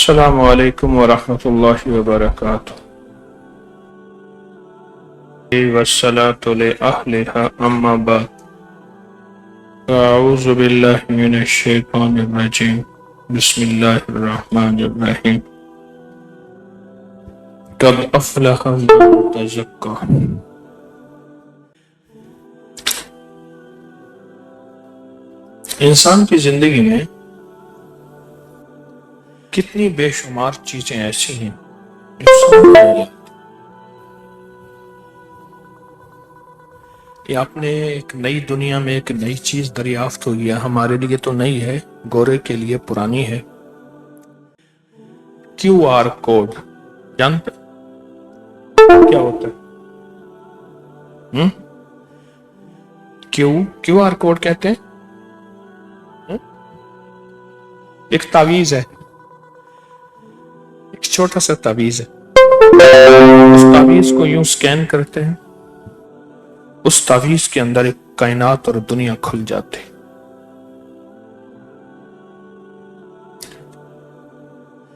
السلام علیکم ورحمۃ اللہ وبرکاتہ والصلاة لأہلها اما بعد اعوذ باللہ من الشیطان الرجیم بسم اللہ الرحمن الرحیم قد افلح من تزکی۔ انسان کی زندگی میں کتنی بے شمار چیزیں ایسی ہیں جو سمجھ نہیں آتی۔ یہ آپ نے ایک نئی دنیا میں ایک نئی چیز دریافت ہوئی ہے، ہمارے لیے تو نئی ہے، گورے کے لیے پرانی ہے۔ کیو آر کوڈ جانتے کیا ہوتا ہے؟ کیو آر کوڈ کہتے ہیں ایک تعویذ ہے، ایک چھوٹا سا تعویذ ہے۔ اس تعویذ کو یوں سکین کرتے ہیں، اس تعویذ کے اندر ایک کائنات اور دنیا کھل جاتی۔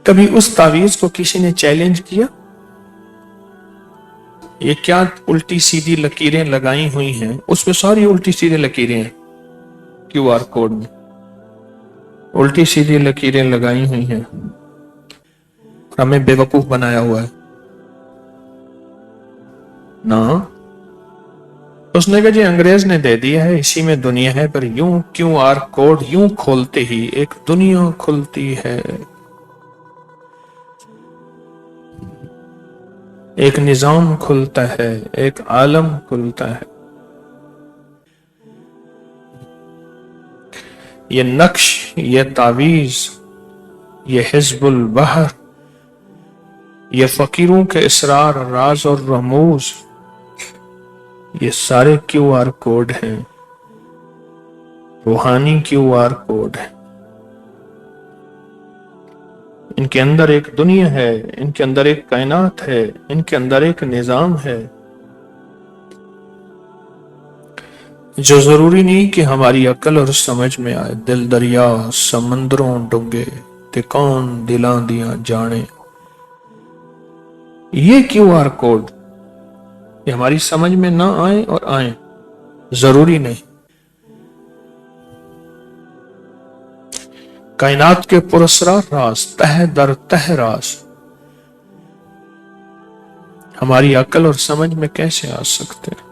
کبھی اس تعویذ کو کسی نے چیلنج کیا؟ یہ کیا الٹی سیدھی لکیریں لگائی ہوئی ہیں؟ اس میں ساری الٹی سیدھی لکیریں ہیں، کیو آر کوڈ میں الٹی سیدھی لکیریں لگائی ہوئی ہیں، ہمیں بے وقوف بنایا ہوا ہے نا۔ اس نے کہا جی انگریز نے دے دیا ہے، اسی میں دنیا ہے، پر یوں کیو آر کوڈ یوں کھولتے ہی ایک دنیا کھلتی ہے، ایک نظام کھلتا ہے، ایک عالم کھلتا ہے۔ یہ نقش، یہ تعویذ، یہ حزب البحر، یہ فقیروں کے اسرار، راز اور رموز، یہ سارے کیو آر کوڈ ہیں، روحانی کیو آر کوڈ ہیں۔ ان کے اندر ایک دنیا ہے، ان کے اندر ایک کائنات ہے، ان کے اندر ایک نظام ہے، جو ضروری نہیں کہ ہماری عقل اور سمجھ میں آئے۔ دل دریا سمندروں ڈگے تے کون دلاں دیاں جانے، یہ کیو آر کوڈ یہ ہماری سمجھ میں نہ آئیں اور آئیں، ضروری نہیں۔ کائنات کے پراسرار راز، تہ در تہ راز ہماری عقل اور سمجھ میں کیسے آ سکتے ہیں؟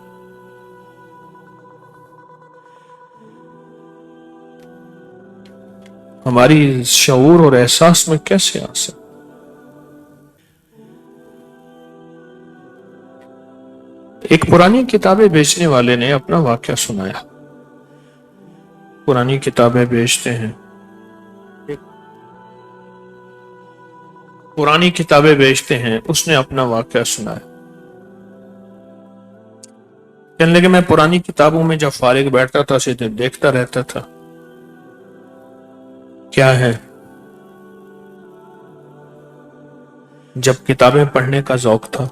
ہماری شعور اور احساس میں کیسے آ سکتے؟ ایک پرانی کتابیں بیچنے والے نے اپنا واقعہ سنایا۔ پرانی کتابیں بیچتے ہیں، پرانی کتابیں بیچتے ہیں، اس نے اپنا واقعہ سنایا۔ کہنے لگے میں پرانی کتابوں میں جب فارغ بیٹھتا تھا اسے دیکھتا رہتا تھا، کیا ہے؟ جب کتابیں پڑھنے کا ذوق تھا،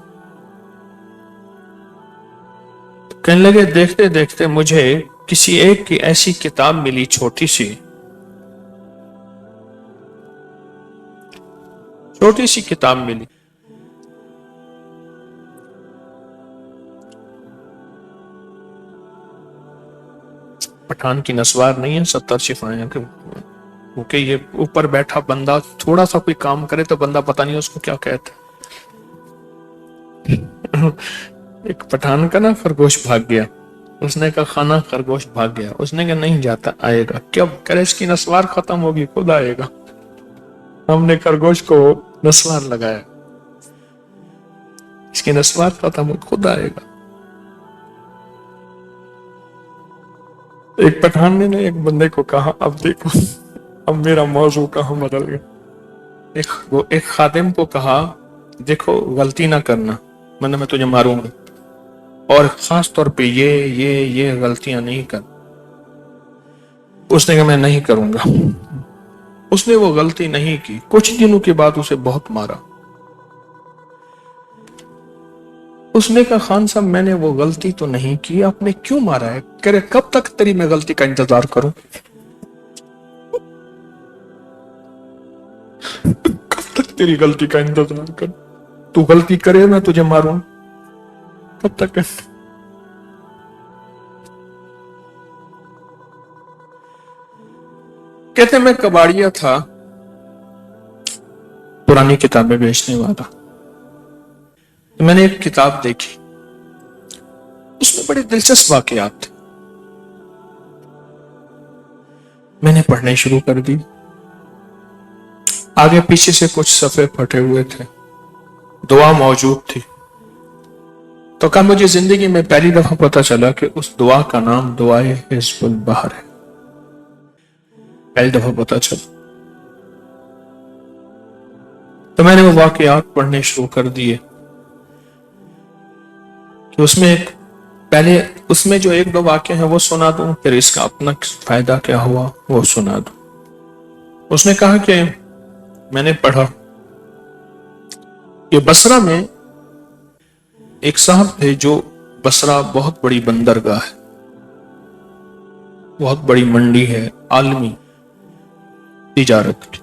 کہنے لگے دیکھتے دیکھتے مجھے کسی ایک کی ایسی کتاب ملی، چھوٹی سی کتاب ملی، پٹھان کی نسوار نہیں ہے 70 شفائیں، کیونکہ یہ اوپر بیٹھا بندہ تھوڑا سا کوئی کام کرے تو بندہ پتہ نہیں اس کو کیا کہتا ہے۔ ایک پٹھان کا نا خرگوش بھاگ گیا، اس نے کہا خانہ خرگوش بھاگ گیا، اس نے کہا نہیں جاتا، آئے گا، کب کرے اس کی نسوار ختم ہوگی خود آئے گا۔ ہم نے خرگوش کو نسوار لگایا، اس کی نسوار ختم ہوگی خود آئے گا۔ ایک پٹھان نے ایک بندے کو کہا اب دیکھو اب میرا موضوع کہاں بدل گیا۔ ایک خادم کو کہا دیکھو غلطی نہ کرنا ورنہ میں تجھے ماروں گا، اور خاص طور پہ یہ غلطیاں نہیں کر۔ اس نے کہا میں نہیں کروں گا۔ اس نے وہ غلطی نہیں کی، کچھ دنوں کے بعد اسے بہت مارا۔ اس نے کہا خان صاحب میں نے وہ غلطی تو نہیں کی، آپ نے کیوں مارا ہے؟ کہہ رہے کب تک تیری میں غلطی کا انتظار کروں؟ کب तक तेरी गलती का इंतजार कर, तू गलती करे मैं तुझे मारूं, कब तक है? कहते मैं कबाड़िया था, पुरानी किताबें बेचने वाला। तो मैंने एक किताब देखी, उसमें बड़े दिलचस्प वाकयात थे। मैंने पढ़ने शुरू कर दी। आगे पीछे से कुछ सफ़े फटे हुए थे, दुआ मौजूद थी। तो कहा मुझे जिंदगी में पहली दफा पता चला कि उस दुआ का नाम दुआए हिज़्बुल बहर है। पहली दफा पता चला। तो मैंने वो वाकयात पढ़ने शुरू कर दिए कि उसमें जो एक दो वाक्य हैं वो सुना दूं, फिर इसका अपना फायदा क्या हुआ वो सुना दूं। उसने कहा कि मैंने पढ़ा कि बसरा में एक साहब थे, जो बसरा बहुत बड़ी बंदरगाह है, बहुत बड़ी मंडी है आलमी तिजारत की।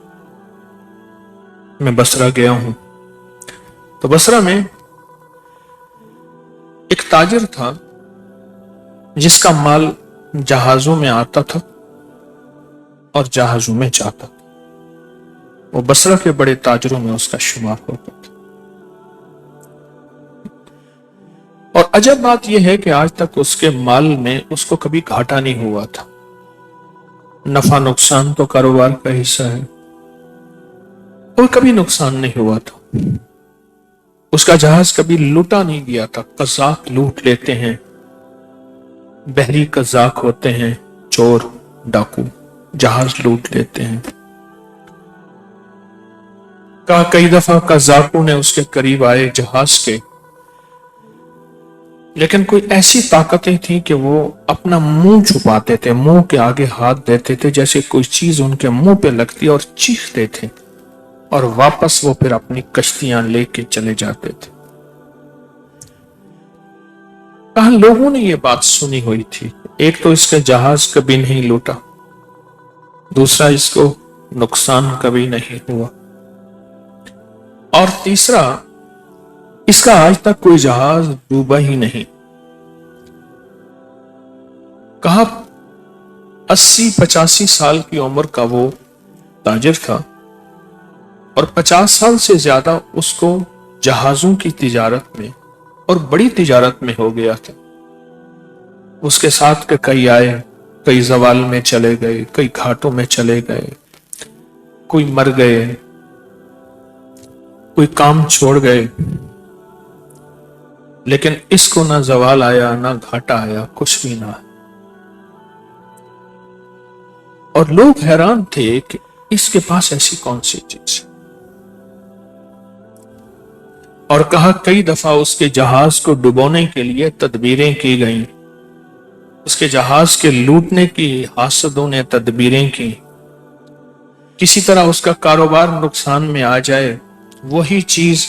मैं बसरा गया हूं, तो बसरा में एक ताजिर था जिसका माल जहाजों में आता था और जहाजों में जाता था। वो बसरा के बड़े ताजिरों में उसका शुमार होता था। और अजब बात यह है कि आज तक उसके माल में उसको कभी घाटा नहीं हुआ था। नफा नुकसान तो कारोबार का हिस्सा है, और कभी नुकसान नहीं हुआ था। उसका जहाज कभी लूटा नहीं गया था। कज़ाक लूट लेते हैं, बहरी कज़ाक होते हैं, चोर डाकू जहाज लूट लेते हैं। कहा कई दफा कज़ाकों ने उसके करीब आए जहाज के, लेकिन कोई ऐसी ताकतें थी कि वो अपना मुंह छुपाते थे, मुंह के आगे हाथ देते थे, जैसे कोई चीज उनके मुंह पे लगती और चीखते थे, और वापस वो फिर अपनी कश्तियां लेके चले जाते थे। कहा लोगों ने ये बात सुनी हुई थी, एक तो इसका जहाज कभी नहीं लूटा, दूसरा इसको नुकसान कभी नहीं हुआ, और तीसरा इसका आज तक कोई जहाज डूबा ही नहीं। कहा 80-85 साल की उम्र का वो ताजिर था, और 50 साल से ज्यादा उसको जहाजों की तिजारत में और बड़ी तिजारत में हो गया था। उसके साथ के कई आए, कई जवाल में चले गए, कई घाटों में चले गए, कोई मर गए, कोई काम छोड़ गए, लेकिन इसको ना जवाल आया ना घाटा आया, कुछ भी ना। और लोग हैरान थे कि इसके पास ऐसी कौन सी चीज। और कहा कई दफा उसके जहाज को डुबोने के लिए तदबीरें की गईं, उसके जहाज के लूटने की हासदों ने तदबीरें की, किसी तरह उसका कारोबार नुकसान में आ जाए। वही चीज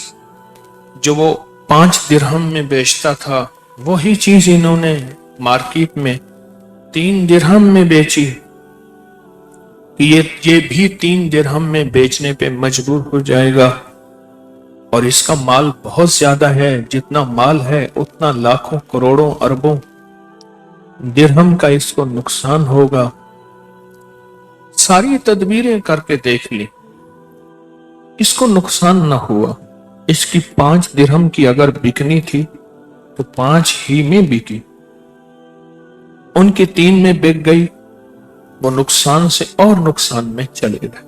जो वो 5 दिरहम में बेचता था, वही चीज इन्होंने मार्केट में 3 दिरहम में बेची। ये भी 3 दिरहम में बेचने पे मजबूर हो जाएगा, और इसका माल बहुत ज्यादा है, जितना माल है उतना लाखों करोड़ों अरबों दिरहम का इसको नुकसान होगा। सारी तदबीरें करके देख ली, इसको नुकसान ना हुआ। इसकी 5 दिरहम की अगर बिकनी थी तो 5 ही में बिकी, उनकी 3 में बिक गई, वो नुकसान से और नुकसान में चले गए।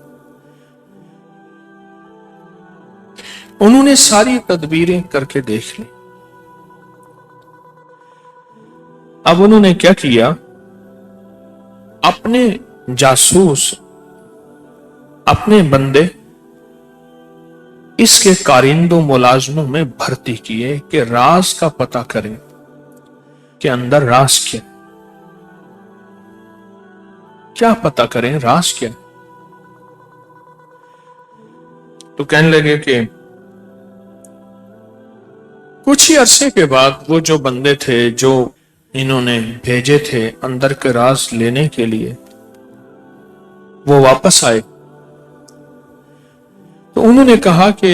उन्होंने सारी तदबीरें करके देख ली। अब उन्होंने क्या किया, अपने जासूस, अपने बंदे इसके कारिंदों मुलाजमों में भर्ती किए कि राज का पता करें कि अंदर राज क्या पता करें, राज क्या। तो कहने लगे कि कुछ ही अरसे के बाद वो जो बंदे थे जो इन्होंने भेजे थे अंदर के राज लेने के लिए, वो वापस आए। तो उन्होंने कहा कि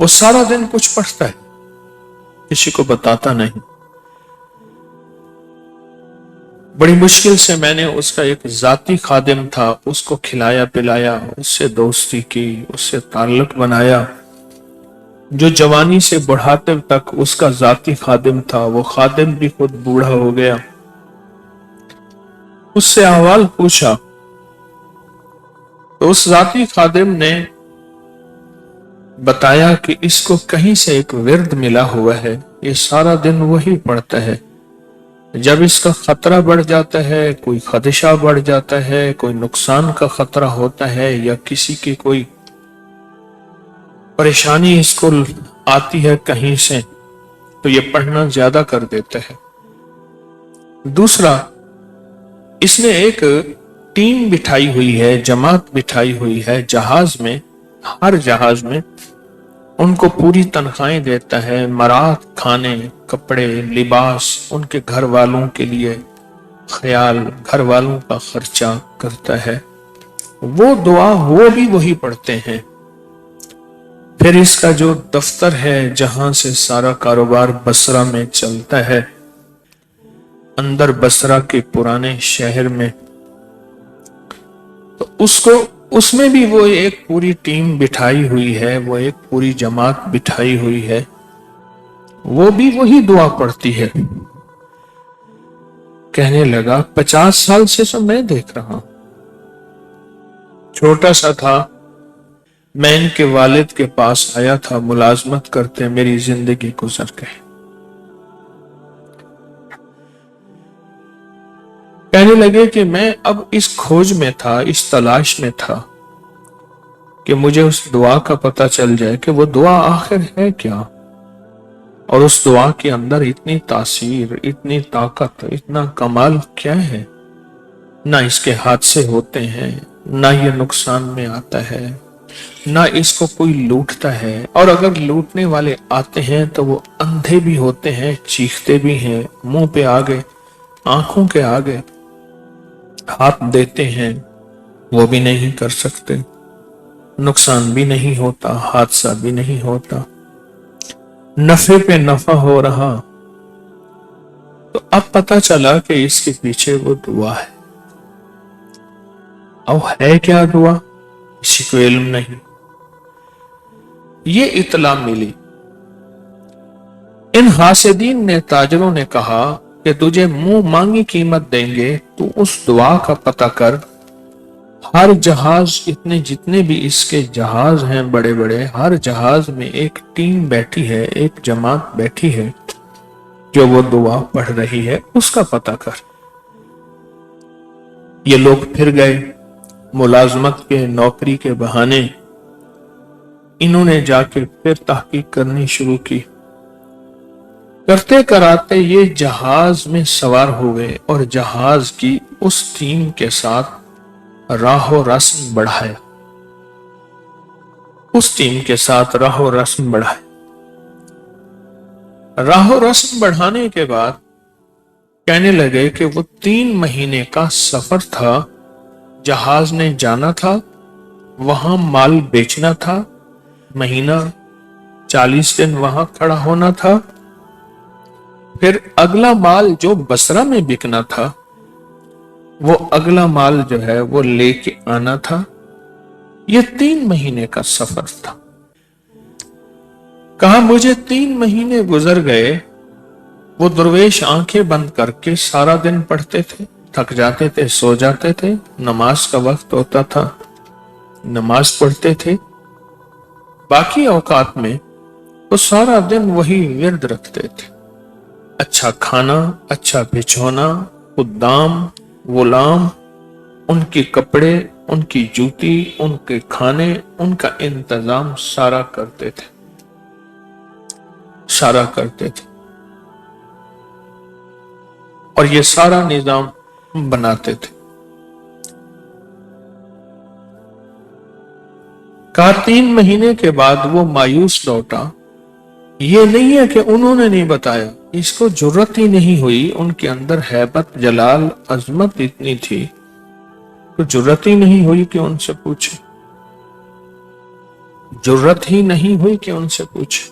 वो सारा दिन कुछ पढ़ता है, किसी को बताता नहीं। बड़ी मुश्किल से मैंने उसका एक जाती खादिम था, उसको खिलाया पिलाया, उससे दोस्ती की, उससे ताल्लुक बनाया। जो जवानी से बुढ़ाते तक उसका जाती खादिम था, वो खादिम भी खुद बूढ़ा हो गया। उससे अहवाल पूछा तो उस जाती खादिम ने बताया कि इसको कहीं से एक विर्द मिला हुआ है, ये सारा दिन वही पढ़ता है। जब इसका खतरा बढ़ जाता है, कोई खदशा बढ़ जाता है, कोई नुकसान का खतरा होता है या किसी की कोई परेशानी इसको आती है कहीं से, तो ये पढ़ना ज्यादा कर देता है। दूसरा, इसने एक टीम बिठाई हुई है, जमात बिठाई हुई है जहाज में, हर जहाज में उनको पूरी तनख्वाहें देता है, मरात, खाने, कपड़े, लिबास, उनके घर वालों के लिए ख्याल, घर वालों का खर्चा करता है। वो दुआ वो भी वही पढ़ते हैं। फिर इसका जो दफ्तर है जहां से सारा कारोबार बसरा में चलता है, अंदर बसरा के पुराने शहर में, तो उसमें भी वो एक पूरी टीम बिठाई हुई है, वो एक पूरी जमात बिठाई हुई है, वो भी वही दुआ पढ़ती है। कहने लगा 50 साल से तो मैं देख रहा हूं। छोटा सा था, मैं इनके वालिद के पास आया था मुलाजमत करते, मेरी जिंदगी गुजर गई। कहने लगे कि मैं अब इस खोज में था, इस तलाश में था कि मुझे उस दुआ का पता चल जाए कि वो दुआ आखिर है क्या, और उस दुआ के अंदर इतनी तासीर, इतनी ताकत, इतना कमाल क्या है। ना इसके हादसे होते हैं, ना ये नुकसान में आता है, ना इसको कोई लूटता है, और अगर लूटने वाले आते हैं तो वो अंधे भी होते हैं, चीखते भी हैं, मुंह पे आगे, आंखों के आगे हाथ देते हैं, वो भी नहीं कर सकते, नुकसान भी नहीं होता, हादसा भी नहीं होता, नफे पे नफा हो रहा। तो अब पता चला कि इसके पीछे वो दुआ है। अब है क्या दुआ, किसी को इल्म नहीं। ये इतला मिली। इन हासिदीन ने, ताजरों ने कहा कि तुझे मुंह मांगी कीमत देंगे, तू उस दुआ का पता कर। हर जहाज, इतने जितने भी इसके जहाज हैं बड़े बड़े, हर जहाज में एक टीम बैठी है, एक जमात बैठी है जो वो दुआ पढ़ रही है, उसका पता कर। ये लोग फिर गए मुलाजमत के, नौकरी के बहाने। इन्होंने जाके फिर तहकीक करनी शुरू की। करते कराते ये जहाज में सवार हो गए और जहाज की उस टीम के साथ राहो रस्म बढ़ाया। उस टीम के साथ राहो रस्म बढ़ाया। राहो रस्म बढ़ाने के बाद कहने लगे कि वो 3 महीने का सफर था, जहाज ने जाना था, वहां माल बेचना था, महीना 40 दिन वहां खड़ा होना था, फिर अगला माल जो बसरा में बिकना था, वो अगला माल जो है वो लेके आना था। ये 3 महीने का सफर था। कहा मुझे 3 महीने गुजर गए। वो दरवेश आंखें बंद करके सारा दिन पढ़ते थे, थक जाते थे, सो जाते थे, नमाज का वक्त होता था, नमाज पढ़ते थे। बाकी औकात में वो सारा दिन वही विर्द रखते थे। अच्छा खाना, अच्छा बिछौना, खुद्दाम, गुलाम, उनके कपड़े, उनकी जूती, उनके खाने, उनका इंतजाम सारा करते थे, सारा करते थे, और ये सारा निजाम बनाते थे। कहा 3 महीने के बाद वो मायूस लौटा। ये नहीं है कि उन्होंने नहीं बताया, इसको जुर्रत ही नहीं हुई। उनके अंदर हैबत, जलाल, अजमत इतनी थी तो जुर्रत ही नहीं हुई कि उनसे पूछे। जरूरत ही नहीं हुई कि उनसे पूछे।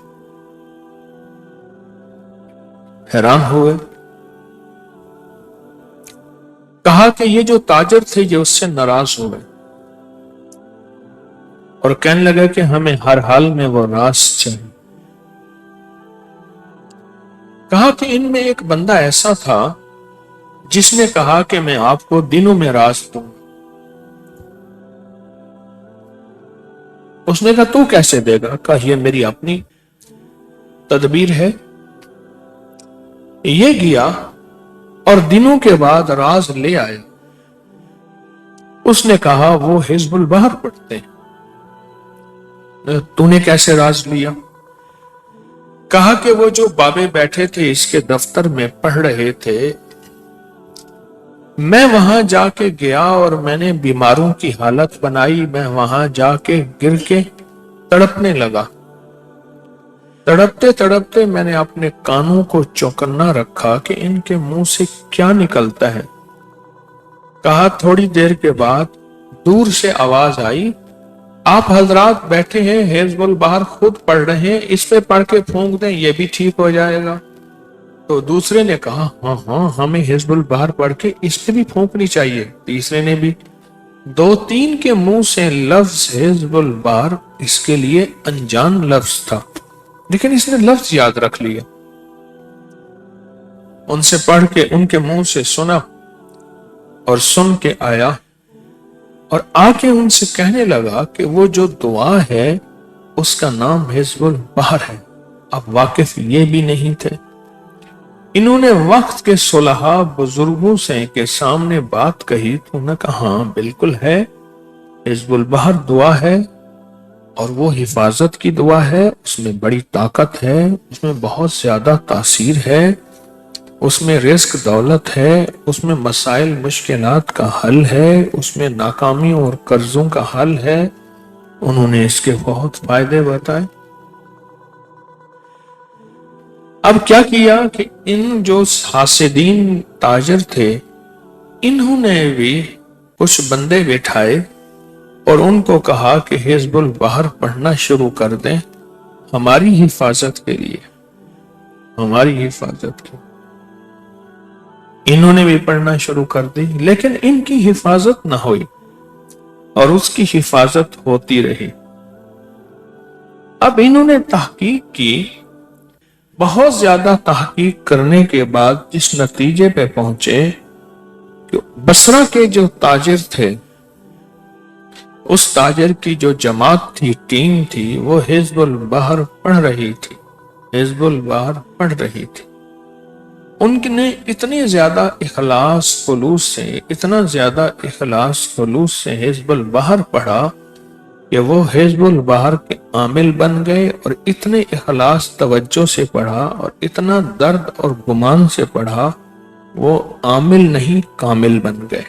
हैरान हुए। कहा कि ये जो ताजर थे ये उससे नाराज हुए और कहने लगा कि हमें हर हाल में वो राज चाहिए। कहा कि इनमें एक बंदा ऐसा था जिसने कहा कि मैं आपको दिनों में राज दूंगा। उसने कहा तू कैसे देगा? कहा ये मेरी अपनी तदबीर है। ये गया और दिनों के बाद राज ले आया। उसने कहा वो हिजबुल बहर पढ़ते हैं। तूने कैसे राज लिया? कहा कि वो जो बाबे बैठे थे इसके दफ्तर में पढ़ रहे थे, मैं वहां जाके गया और मैंने बीमारों की हालत बनाई। मैं वहां जाके गिर के तड़पने लगा। तड़पते तड़पते मैंने अपने कानों को चौकन्ना रखा कि इनके मुंह से क्या निकलता है। कहा थोड़ी देर के बाद दूर से आवाज आई, आप हजरात बैठे हैं, हिजबुल बहर खुद पढ़ रहे हैं, इस पे पढ़ के फूंक दें, ये भी ठीक हो जाएगा। तो दूसरे ने कहा हाँ हाँ, हमें हिजबुल बहर पढ़ के इस पे भी फूंकनी चाहिए। तीसरे ने भी। दो तीन के मुंह से लफ्ज हिजबुल बहर इसके लिए अनजान लफ्ज था, लेकिन इसने लफ्ज याद रख लिया। उनसे पढ़ के उनके मुंह से सुना और सुन के आया और आके उनसे कहने लगा कि वो जो दुआ है उसका नाम हिजबुल बहर है। अब वाकिफ ये भी नहीं थे। इन्होंने वक्त के सुलहा बुजुर्गों से के सामने बात कही तो उन्होंने कहा हाँ बिल्कुल है, हिजबुल बहर दुआ है और वो हिफाजत की दुआ है। उसमें बड़ी ताकत है, उसमें बहुत ज्यादा तासीर है, उसमें रिस्क दौलत है, उसमें मसाइल मुश्किलात का हल है, उसमें नाकामी और कर्जों का हल है। उन्होंने इसके बहुत फायदे बताए। अब क्या किया कि इन जो हासिदीन ताजर थे इन्होंने भी कुछ बंदे बिठाए और उनको कहा कि हिजबुल बहर पढ़ना शुरू कर दें हमारी हिफाजत के लिए, हमारी हिफाजत के। इन्होंने भी पढ़ना शुरू कर दी, लेकिन इनकी हिफाजत न हुई और उसकी हिफाजत होती रही। अब इन्होंने तहकीक की। बहुत ज्यादा तहकीक करने के बाद जिस नतीजे पे पहुंचे कि बसरा के जो ताजिर थे, उस ताजिर की जो जमात थी, टीम थी, वो हिजबुल बहर पढ़ रही थी, हिजबुल बहर पढ़ रही थी। उनने इतने ज्यादा इखलास खुलूस से, इतना ज्यादा इखलास खुलूस से हिजबुल बहर पढ़ा कि वो हिजबुल बहर के आमिल बन गए और इतने इखलास तवज्जो से पढ़ा और इतना दर्द और गुमान से पढ़ा, वो आमिल नहीं कामिल बन गए।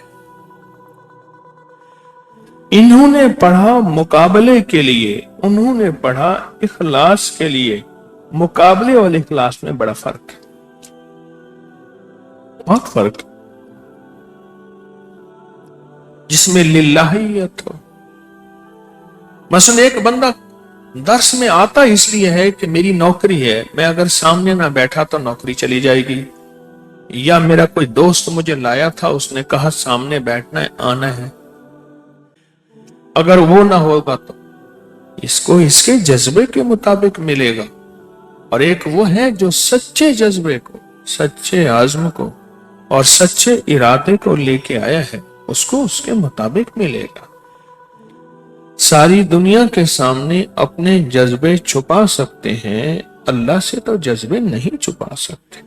इन्होंने पढ़ा मुकाबले के लिए, उन्होंने पढ़ा इखलास के लिए। मुकाबले और इखलास में बड़ा फर्क है, बहुत फर्क। जिसमें लिल्लाहियत हो। मसलन एक बंदा दर्स में आता इसलिए है कि मेरी नौकरी है, मैं अगर सामने ना बैठा तो नौकरी चली जाएगी, या मेरा कोई दोस्त मुझे लाया था, उसने कहा सामने बैठना है, आना है, अगर वो ना होगा तो इसको इसके जज्बे के मुताबिक मिलेगा। और एक वो है जो सच्चे जज्बे को, सच्चे आज़म को और सच्चे इरादे को लेके आया है, उसको उसके मुताबिक मिलेगा। सारी दुनिया के सामने अपने जज्बे छुपा सकते हैं, अल्लाह से तो जज्बे नहीं छुपा सकते।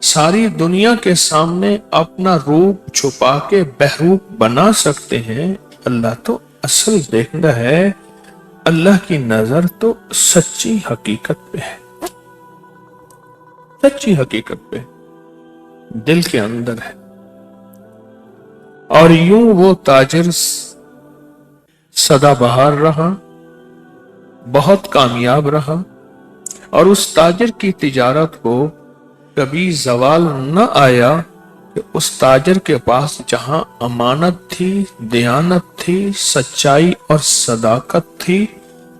सारी दुनिया के सामने अपना रूप छुपा के बहरूप बना सकते हैं, अल्लाह तो असल देखता है। अल्लाह की नजर तो सच्ची हकीकत पे है, सच्ची हकीकत पे, दिल के अंदर है। और यूं वो ताजिर सदाबहार रहा, बहुत कामयाब रहा और उस ताजिर की तिजारत को कभी जवाल न आया कि उस ताजिर के पास जहां अमानत थी, दयानत थी, सच्चाई और सदाकत थी,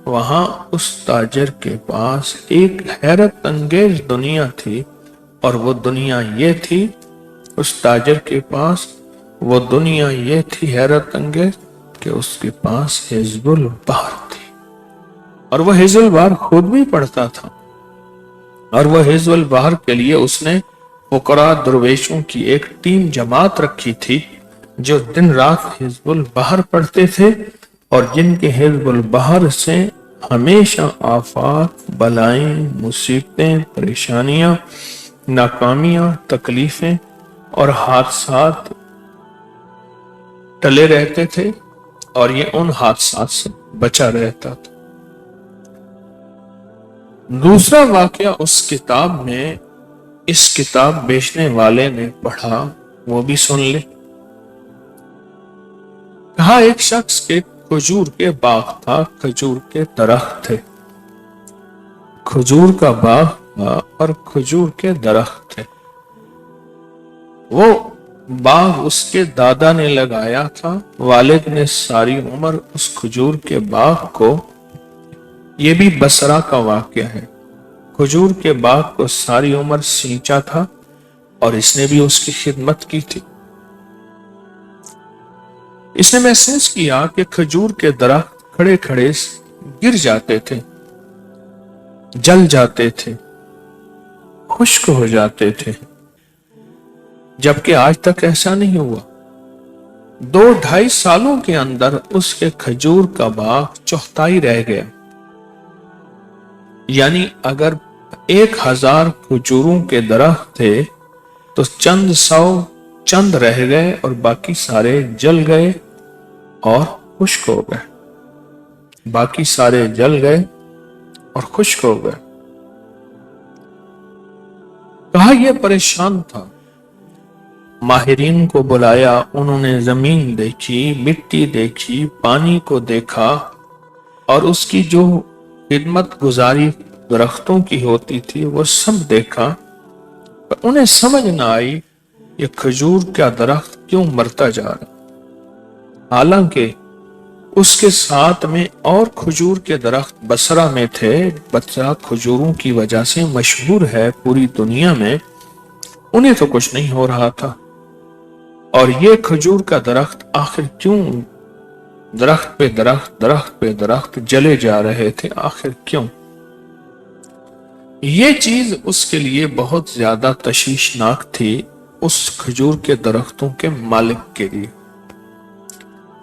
وہاں اس تاجر کے پاس ایک حیرت انگیز دنیا تھی، اور وہ دنیا یہ تھی، اس تاجر کے پاس وہ دنیا یہ تھی حیرت انگیز کہ اس کے پاس حزب البحر تھی، اور وہ حزب البحر خود بھی پڑھتا تھا، اور وہ حزب البحر کے لیے اس نے فقراء درویشوں کی ایک ٹیم جماعت رکھی تھی جو دن رات حزب البحر پڑھتے تھے، اور جن کے حزب البحر سے ہمیشہ آفات، بلائیں، مصیبتیں، پریشانیاں، ناکامیاں، تکلیفیں اور حادثات ٹلے رہتے تھے، اور یہ ان حادثات سے بچا رہتا تھا۔ دوسرا واقعہ اس کتاب میں اس کتاب بیچنے والے نے پڑھا، وہ بھی سن لے۔ کہا ایک شخص کے کھجور کے باغ تھا، کھجور کے درخت تھے، کھجور کا باغ تھا اور کھجور کے درخت تھے۔ وہ باغ اس کے دادا نے لگایا تھا، والد نے ساری عمر اس کھجور کے باغ کو، یہ بھی بصرہ کا واقعہ ہے، کھجور کے باغ کو ساری عمر سینچا تھا، اور اس نے بھی اس کی خدمت کی تھی۔ اس نے محسوس کیا کہ کھجور کے درخت کھڑے کھڑے گر جاتے تھے، جل جاتے تھے، خشک ہو جاتے تھے، جبکہ آج تک ایسا نہیں ہوا۔ 2-2.5 سالوں کے اندر اس کے کھجور کا باغ چوتھائی رہ گیا، یعنی اگر 1000 کھجوروں کے درخت تھے تو چند رہ گئے، اور باقی سارے جل گئے اور خشک ہو گئے، باقی سارے جل گئے اور خشک ہو گئے۔ کہا یہ پریشان تھا، ماہرین کو بلایا، انہوں نے زمین دیکھی، مٹی دیکھی، پانی کو دیکھا، اور اس کی جو خدمت گزاری درختوں کی ہوتی تھی وہ سب دیکھا۔ انہیں سمجھ نہ آئی یہ کھجور کا درخت کیوں مرتا جا رہا، حالانکہ اس کے ساتھ میں اور کھجور کے درخت بصرہ میں تھے۔ بصرہ کھجوروں کی وجہ سے مشہور ہے پوری دنیا میں، انہیں تو کچھ نہیں ہو رہا تھا، اور یہ کھجور کا درخت آخر کیوں درخت پہ درخت جلے جا رہے تھے، آخر کیوں؟ یہ چیز اس کے لیے بہت زیادہ تشویشناک تھی، اس کھجور کے درختوں کے مالک کے لیے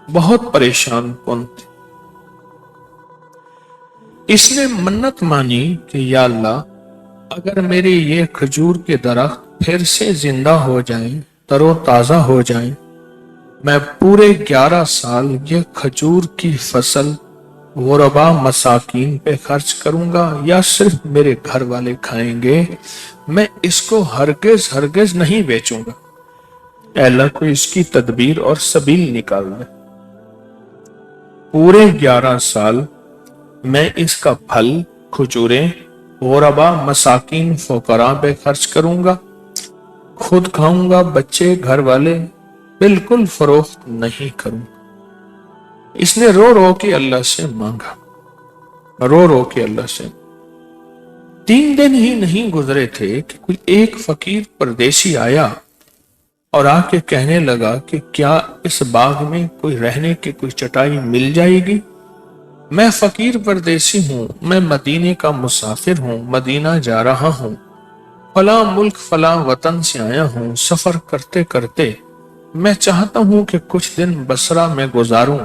بہت پریشان کن تھی۔ اس نے منت مانی کہ یا اللہ، اگر میرے یہ کھجور کے درخت پھر سے زندہ ہو جائیں، تر و تازہ ہو جائیں، میں پورے 11 سال یہ کھجور کی فصل غربا مساکین پہ خرچ کروں گا، یا صرف میرے گھر والے کھائیں گے، میں اس کو ہرگز نہیں بیچوں گا۔ اے اللہ کو اس کی تدبیر اور سبیل نکال دے۔ پورے 11 سال میں اس کا پھل کھجوریں غربا مساکین فقراء پہ خرچ کروں گا، خود کھاؤں گا، بچے گھر والے، بالکل فروخت نہیں کروں گا۔ اس نے رو رو کے اللہ سے مانگا، رو رو کے اللہ سے۔ 3 دن ہی نہیں گزرے تھے کہ کوئی ایک فقیر پردیسی آیا اور آ کے کہنے لگا کہ کیا اس باغ میں کوئی رہنے کی کوئی چٹائی مل جائے گی؟ میں فقیر پردیسی ہوں، میں مدینے کا مسافر ہوں، مدینہ جا رہا ہوں، فلاں ملک فلاں وطن سے آیا ہوں، سفر کرتے کرتے میں چاہتا ہوں کہ کچھ دن بصرہ میں گزاروں۔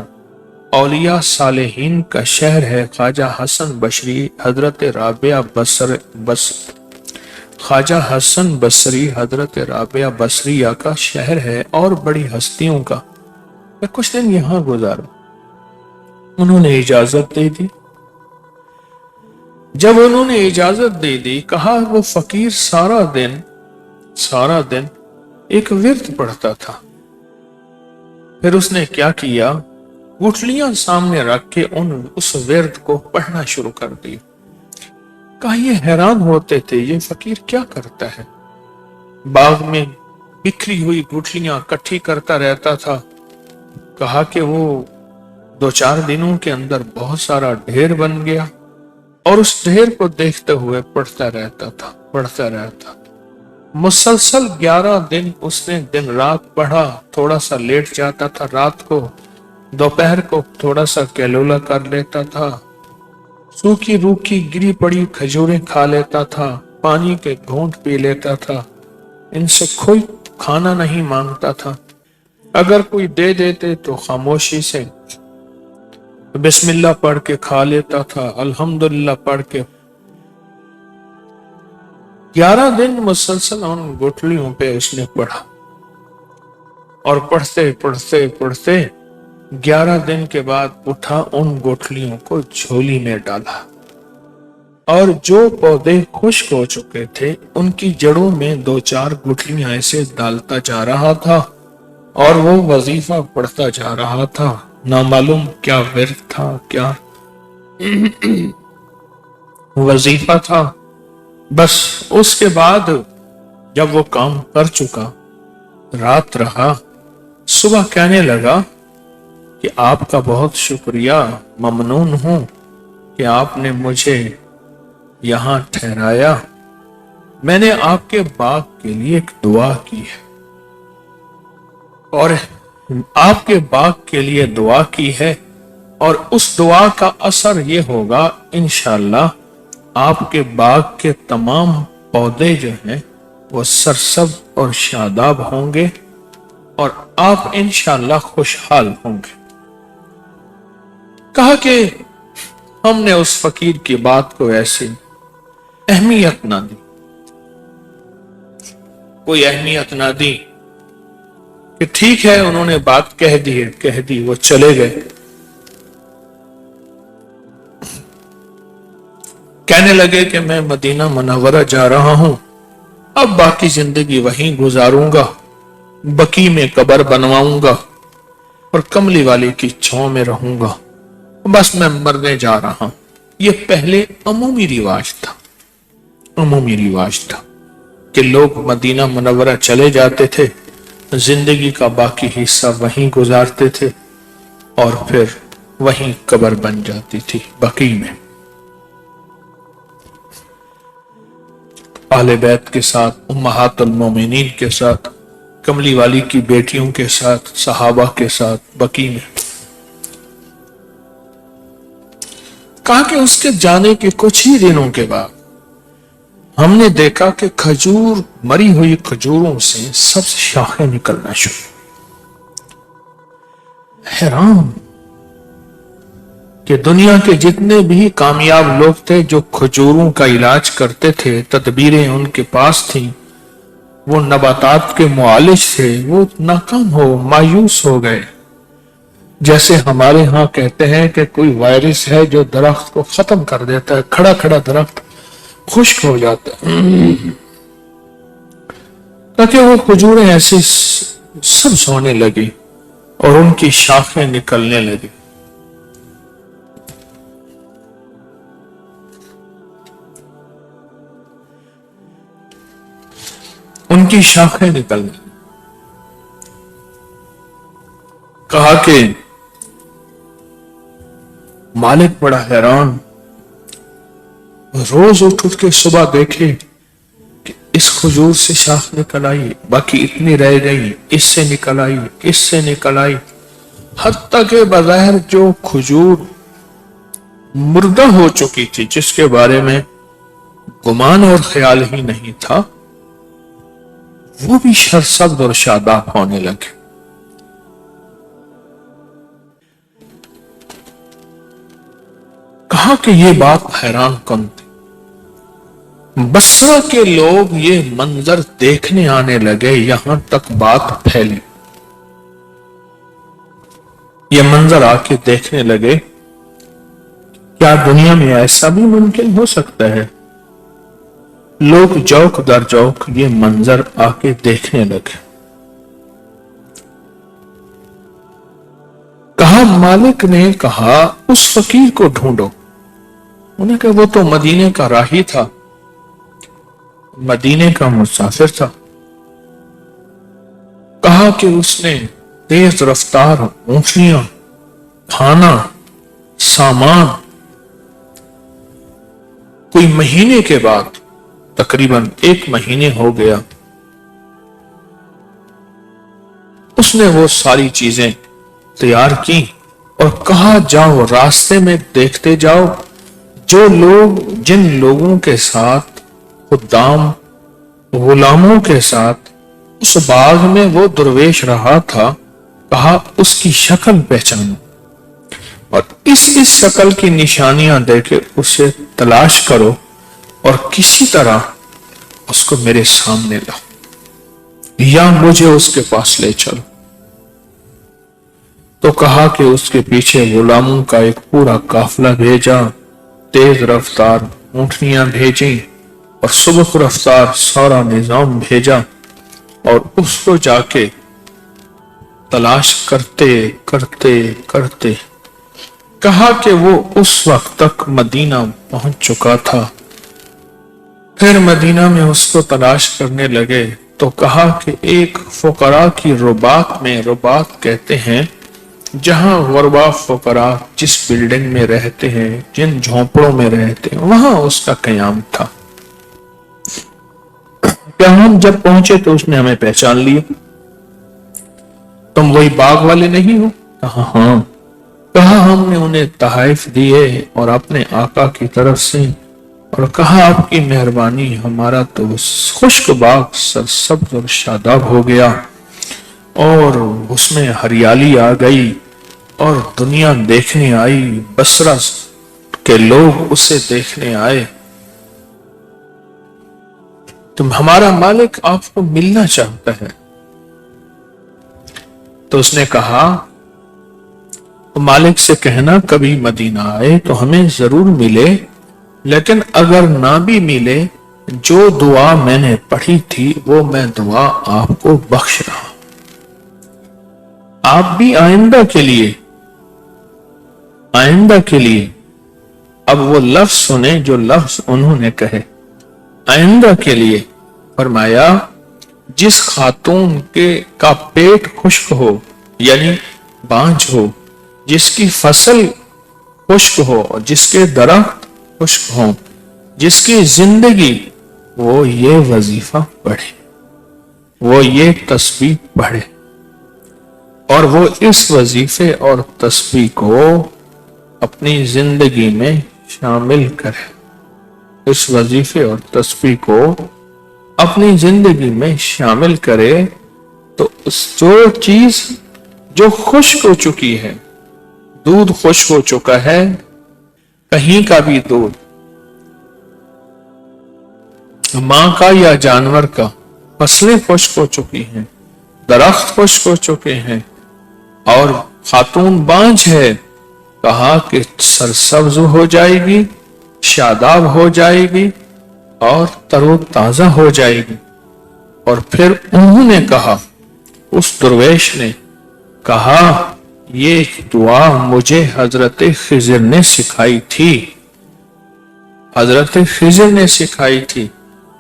اولیاء صالحین کا شہر ہے، خواجہ حسن بصری حضرت رابعہ بصریہ کا شہر ہے، اور بڑی ہستیوں کا، میں کچھ دن یہاں گزاروں۔ انہوں نے اجازت دے دی۔ جب انہوں نے اجازت دے دی، کہا وہ فقیر سارا دن ایک ورد پڑھتا تھا۔ پھر اس نے کیا کیا، گٹھلیاں سامنے رکھ کے اس ورد کو پڑھنا شروع کر دی۔ کہا یہ حیران ہوتے تھے یہ فقیر کیا کرتا ہے، باغ میں بکھری ہوئی گٹھلیاں اکٹھی کرتا رہتا تھا۔ کہا کہ وہ 2-4 दिनों के अंदर बहुत सारा ढेर बन गया और उस ढेर को देखते हुए पढ़ता रहता। मुसलसल 11 दिन उसने दिन रात पढ़ा। थोड़ा सा लेट जाता था रात को, दोपहर को थोड़ा सा कैलूला कर लेता था, सूखी रूखी गिरी पड़ी खजूरें खा लेता था, पानी के घूंट पी लेता था। इनसे कोई खाना नहीं मांगता था। अगर कोई दे देते तो खामोशी से बिस्मिल्लाह पढ़ के खा लेता था, अल्हम्दुलिल्लाह पढ़ के। 11 दिन मुसलसल उन गुठलियों पे उसने पढ़ा और पढ़ते 11 दिन के बाद उठा, उन गुठलियों को झोली में डाला और जो पौधे खुश्क हो चुके थे उनकी जड़ों में 2-4 गुठलियां ऐसे डालता जा रहा था और वो वजीफा पढ़ता जा रहा था। ना मालूम क्या विर्द था, क्या वजीफा था। बस उसके बाद जब वो काम कर चुका, रात रहा, सुबह कहने लगा कि आपका बहुत शुक्रिया, ममनून हूं कि आपने मुझे यहां ठहराया। मैंने आपके बाग के लिए एक दुआ की है और आपके बाग के लिए दुआ की है और उस दुआ का असर ये होगा इंशाअल्लाह आपके बाग के तमाम पौधे जो हैं वो सरसब्ज और शादाब होंगे और आप इंशाअल्लाह खुशहाल होंगे। कहा कि हमने उस फकीर की बात को ऐसी अहमियत ना दी, कोई अहमियत ना दी कि ठीक है उन्होंने बात कह दी, वो चले गए। कहने लगे कि मैं मदीना मुनव्वरा जा रहा हूं, अब बाकी जिंदगी वहीं गुजारूंगा, बकी में कब्र बनवाऊंगा और कमली वाली की छांव में रहूंगा, बस मैं मरने जा रहा हूं। ये पहले अमूमी रिवाज था कि लोग मदीना मुनव्वरा चले जाते थे, जिंदगी का बाकी हिस्सा वहीं गुजारते थे और फिर वहीं कब्र बन जाती थी बकी में। आले बैत के साथ, उम्महातुल मोमिनीन के साथ, कमली वाली की बेटियों के साथ, सहाबा के साथ बकी में। कहा कि उसके जाने के कुछ ही दिनों के बाद हमने देखा कि खजूर, मरी हुई खजूरों से सब शाखें निकलना शुरू। हैरान कि दुनिया के जितने भी कामयाब लोग थे जो खजूरों का इलाज करते थे, तदबीरें उनके पास थी, वो नबातात के मुआलिज थे, वो नाकाम हो, मायूस हो गए। जैसे हमारे यहां कहते हैं कि कोई वायरस है जो दरख्त को खत्म कर देता है, खड़ा खड़ा दरख्त खुश्क हो जाता है, ताकि वो खजूरें ऐसी सब सोने लगी और उनकी शाखें निकलने लगी। उनकी शाखें निकलने। कहा कि मालिक बड़ा हैरान, रोज उठ के सुबह देखे कि इस खजूर से शाख निकल आई, बाकी इतनी रह गई, इससे निकल आई, इससे निकल आई, हत्ता के बज़ाहिर जो खजूर मुर्दा हो चुकी थी, जिसके बारे में गुमान और ख्याल ही नहीं था, वो भी सरसब्ज और शादाब होने लगे। कहा कि ये बात हैरान कन थी। बसरा के लोग ये मंजर देखने आने लगे, यहां तक बात फैली। ये मंजर आके देखने लगे, क्या दुनिया में ऐसा भी मुमकिन हो सकता है? लोग जौक दर जौक ये मंजर आके देखने लगे। कहा, मालिक ने कहा उस फकीर को ढूंढो। उन्हें कहा वो तो मदीने का राही था, मदीने का मुसाफिर था। कहा कि उसने तेज रफ्तार ऊंटनियां खाना, सामान कोई महीने के बाद, तकरीबन 1 महीने हो गया, उसने वो सारी चीजें तैयार की और कहा जाओ रास्ते में देखते जाओ, जो लोग जिन लोगों के साथ, खुद्दाम गुलामों के साथ उस बाग में वो दरवेश रहा था, कहा उसकी शक्ल पहचानो और इस शक्ल की निशानियां देके उसे तलाश करो और किसी तरह उसको मेरे सामने लाओ या मुझे उसके पास ले चलो। तो कहा कि उसके पीछे गुलामों का एक पूरा काफिला भेजा, तेज रफ्तार ऊंटनियां भेजी और सुबह रफ्तार सारा निजाम भेजा और उसको जाके तलाश करते करते करते कहा कि वो उस वक्त तक मदीना पहुंच चुका था। फिर मदीना में उसको तलाश करने लगे तो कहा कि एक फुकरा की रुबात में, रुबात कहते हैं जहां गुरबा फुकरा जिस बिल्डिंग में रहते हैं, जिन झोंपड़ों में रहते हैं, वहां उसका कयाम था। क्या हम जब पहुंचे तो उसने हमें पहचान लिया, तुम वही बाग वाले नहीं हो? कहा हाँ। कहा हमने उन्हें तहाइफ दिए और अपने आका की तरफ से, और कहा आपकी मेहरबानी, हमारा तो खुश्क बाग सरसब्ज और शादाब हो गया और उसमें हरियाली आ गई और दुनिया देखने आई, बसरा के लोग उसे देखने आए, तो हमारा मालिक आपको मिलना चाहता है। तो उसने कहा तो मालिक से कहना कभी मदीना आए तो हमें जरूर मिले, लेकिन अगर ना भी मिले, जो दुआ मैंने पढ़ी थी वो मैं दुआ आपको बख्श रहा। आप भी आइंदा के लिए अब वो लफ्ज सुने जो लफ्ज उन्होंने कहे। आइंदा के लिए फरमाया जिस खातून के का पेट खुश्क हो यानी बांझ हो, जिसकी फसल खुश्क हो और जिसके दरख्त खुश्क हो, जिसकी जिंदगी, वो ये वजीफा पढ़े, वो ये तस्बीह पढ़े और वो इस वजीफे और तस्बीह को अपनी जिंदगी में शामिल करे, इस वजीफे और तस्बीह को अपनी जिंदगी में शामिल करे, तो उस जो चीज जो खुश्क हो चुकी है, दूध खुश्क हो चुका है, कहीं का भी दूध, मां का या जानवर का, फसलें खुश्क हो चुकी हैं, दरख्त खुश्क हो चुके हैं और खातून बांझ है, कहा कि सरसब्ज हो जाएगी, शादाब हो जाएगी और तरोताजा हो जाएगी। और फिर उन्होंने कहा, उस दुर्वेश ने कहा, ये दुआ मुझे हजरत खिजर ने सिखाई थी, हजरत खिजर ने सिखाई थी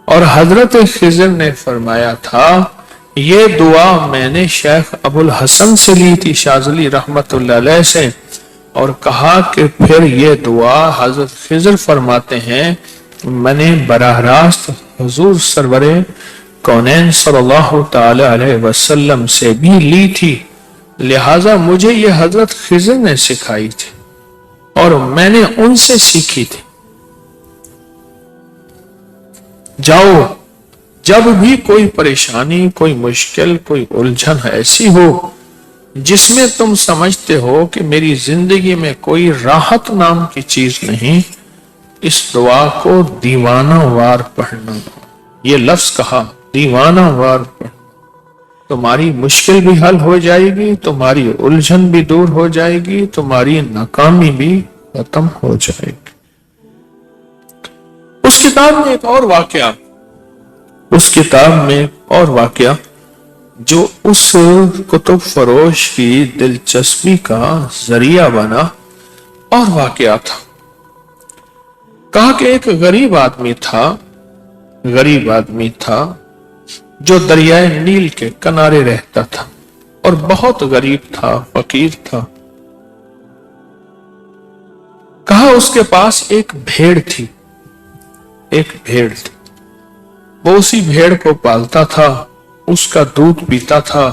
और हजरत खिजर ने फरमाया था, ये दुआ मैंने शेख अबुल हसन से ली थी, शाज़ली रहमतुल्लाह अलैह से। और कहा कि फिर ये दुआ हजरत खिजर फरमाते हैं, मैंने बराह रास्त हुजूर सरवरे कौनैन सल्लल्लाहु ताला अलैहि वसल्लम से भी ली थी, लिहाजा मुझे ये हजरत खिजर ने सिखाई थी और मैंने उनसे सीखी थी। जाओ, जब भी कोई परेशानी, कोई मुश्किल, कोई उलझन ऐसी हो जिसमें तुम समझते हो कि मेरी जिंदगी में कोई राहत नाम की चीज नहीं, इस दुआ को दीवाना वार पढ़ना। ये लफ्ज कहा, दीवाना वार पढ़ना, तुम्हारी मुश्किल भी हल हो जाएगी, तुम्हारी उलझन भी दूर हो जाएगी, तुम्हारी नाकामी भी खत्म हो जाएगी। उस किताब में एक और वाकया, जो उस कुतुब फरोश की दिलचस्पी का जरिया बना और वाकया था। कहा कि एक गरीब आदमी था जो दरियाए नील के किनारे रहता था और बहुत गरीब था, फकीर था। कहा उसके पास एक भेड़ थी, एक भेड़ थी। वो उसी भेड़ को पालता था, उसका दूध पीता था,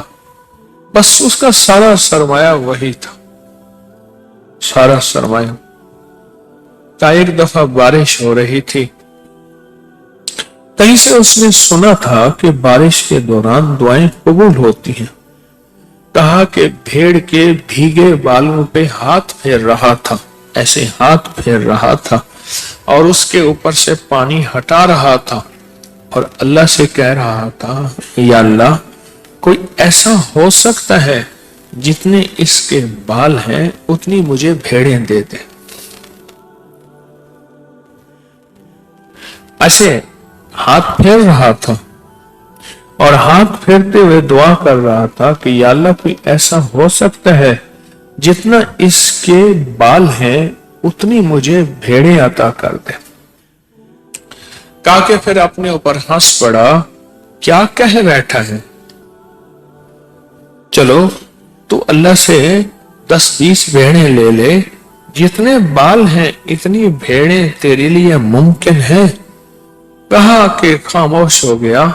बस उसका सारा सरमाया वही था, सारा सरमाया। एक दफा बारिश हो रही थी, कहीं से उसने सुना था कि बारिश के दौरान दुआएं कबूल होती हैं। कहा कि भेड़ के भीगे बालों पे हाथ फेर रहा था, ऐसे हाथ फेर रहा था और उसके ऊपर से पानी हटा रहा था और अल्लाह से कह रहा था, या अल्लाह, कोई ऐसा हो सकता है जितने इसके बाल हैं उतनी मुझे भेड़ें दे दे। ऐसे हाथ फेर रहा था और हाथ फेरते हुए दुआ कर रहा था कि या अल्लाह, कोई ऐसा हो सकता है जितना इसके बाल हैं उतनी मुझे भेड़ें अता कर दे। कहा के फिर अपने ऊपर हंस पड़ा, क्या कह बैठा है, चलो तू अल्लाह से 10-20 भेड़ें ले ले, जितने बाल हैं इतनी भेड़ें तेरे लिए मुमकिन है। कहा कि खामोश हो गया,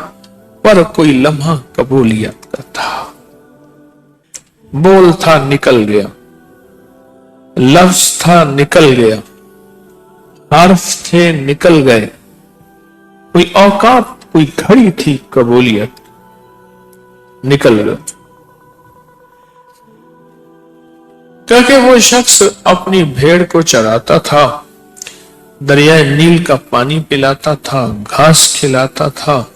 पर कोई लम्हा कबूलियत का था। बोल था निकल गया, लफ्ज था निकल गया, हर्फ थे निकल गए, कोई औकात, कोई घड़ी थी कबूलियत, निकल गया। क्योंकि वो शख्स अपनी भेड़ को चराता था, दरियाए नील का पानी पिलाता था, घास खिलाता था,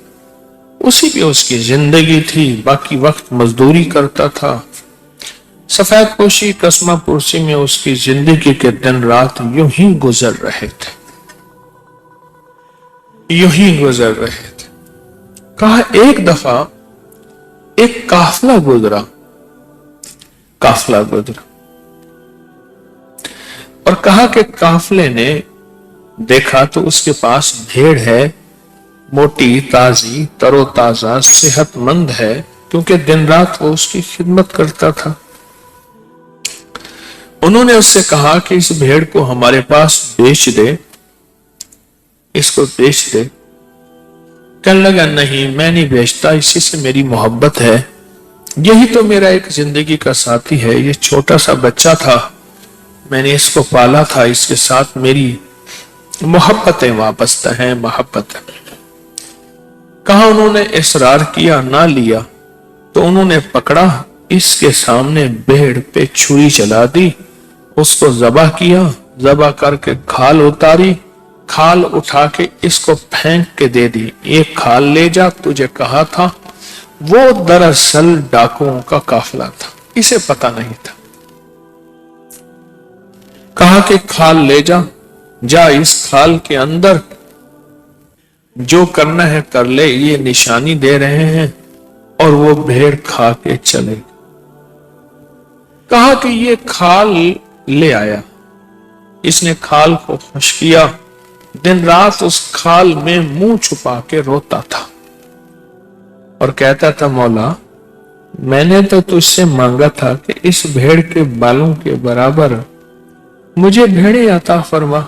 उसी पे उसकी जिंदगी थी। बाकी वक्त मजदूरी करता था। सफेद पोशी कस्मा पुरसी में उसकी जिंदगी के दिन रात यूं ही गुजर रहे थे, यूं ही गुजर रहे थे। कहा एक दफा एक काफिला गुजरा, काफिला गुजरा और कहा कि काफिले ने देखा तो उसके पास भेड़ है, मोटी, ताजी, तरोताजा, सेहतमंद है, क्योंकि दिन रात वो उसकी खिदमत करता था। उन्होंने उससे कहा कि इस भेड़ को हमारे पास बेच दे, इसको बेच दे। कहने लगा, नहीं मैं नहीं बेचता, इसी से मेरी मोहब्बत है, यही तो मेरा एक जिंदगी का साथी है, ये छोटा सा बच्चा था, मैंने इसको पाला था, इसके साथ मेरी मोहब्बतें वाबस्ता हैं, मोहब्बत है। कहा उन्होंने इसरार किया, ना लिया तो उन्होंने पकड़ा, इसके सामने भेड़ पे छुरी चला दी, उसको ज़बह किया, ज़बह करके खाल उतारी, खाल उठा के इसको फेंक के दे दी, एक खाल ले जा, तुझे कहा था। वो दरअसल डाकुओं का काफिला था, इसे पता नहीं था। कहा कि खाल ले जा, जा इस खाल के अंदर जो करना है कर ले, ये निशानी दे रहे हैं, और वो भेड़ खा के चले। कहा कि ये खाल ले आया, इसने खाल को खुश किया, दिन रात उस खाल में मुंह छुपा के रोता था और कहता था, मौला मैंने तो तुझसे मांगा था कि इस भेड़ के बालों के बराबर मुझे भेड़ें अता फरमा,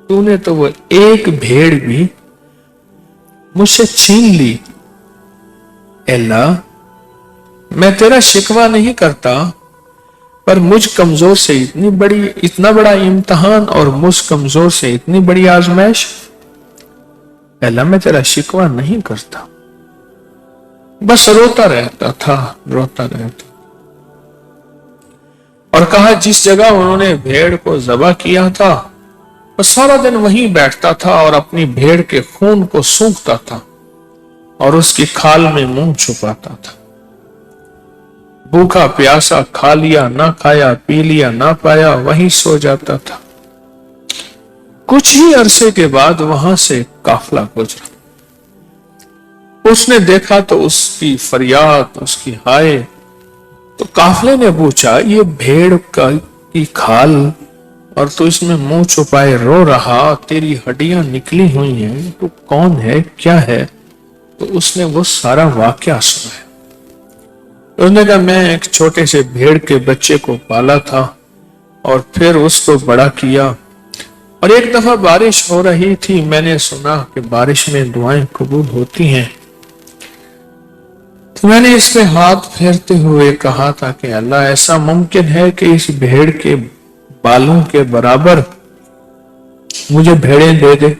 तूने तो वो एक भेड़ भी मुझसे छीन ली। अल्लाह, मैं तेरा शिकवा नहीं करता, पर मुझ कमजोर से इतना बड़ा इम्तिहान और मुझ कमजोर से इतनी बड़ी आजमाइश, अल्लाह मैं तेरा शिकवा नहीं करता। बस रोता रहता था, रोता रहता। और कहा जिस जगह उन्होंने भेड़ को ज़बह किया था, वो सारा दिन वहीं बैठता था और अपनी भेड़ के खून को सूंघता था और उसकी खाल में मुंह छुपाता था। भूखा प्यासा, खा लिया ना खाया, पी लिया ना पाया, वहीं सो जाता था। कुछ ही अरसे के बाद वहां से काफिला गुजरा। उसने देखा तो उसकी फरियाद, उसकी हाय। तो काफिले ने पूछा, ये भेड़ की खाल और तू इसमें मुंह छुपाए रो रहा, तेरी हड्डियां निकली हुई हैं, तू कौन है, क्या है? तो उसने वो सारा वाकया सुना। उसने कहा, मैं एक छोटे से भेड़ के बच्चे को पाला था और फिर उसको बड़ा किया। और एक दफा बारिश हो रही थी, मैंने सुना कि बारिश में दुआएं कबूल होती हैं। तो मैंने इस पे हाथ फेरते हुए कहा था कि अल्लाह, ऐसा मुमकिन है कि इस भेड़ के बालों के बराबर मुझे भेड़ें दे दे?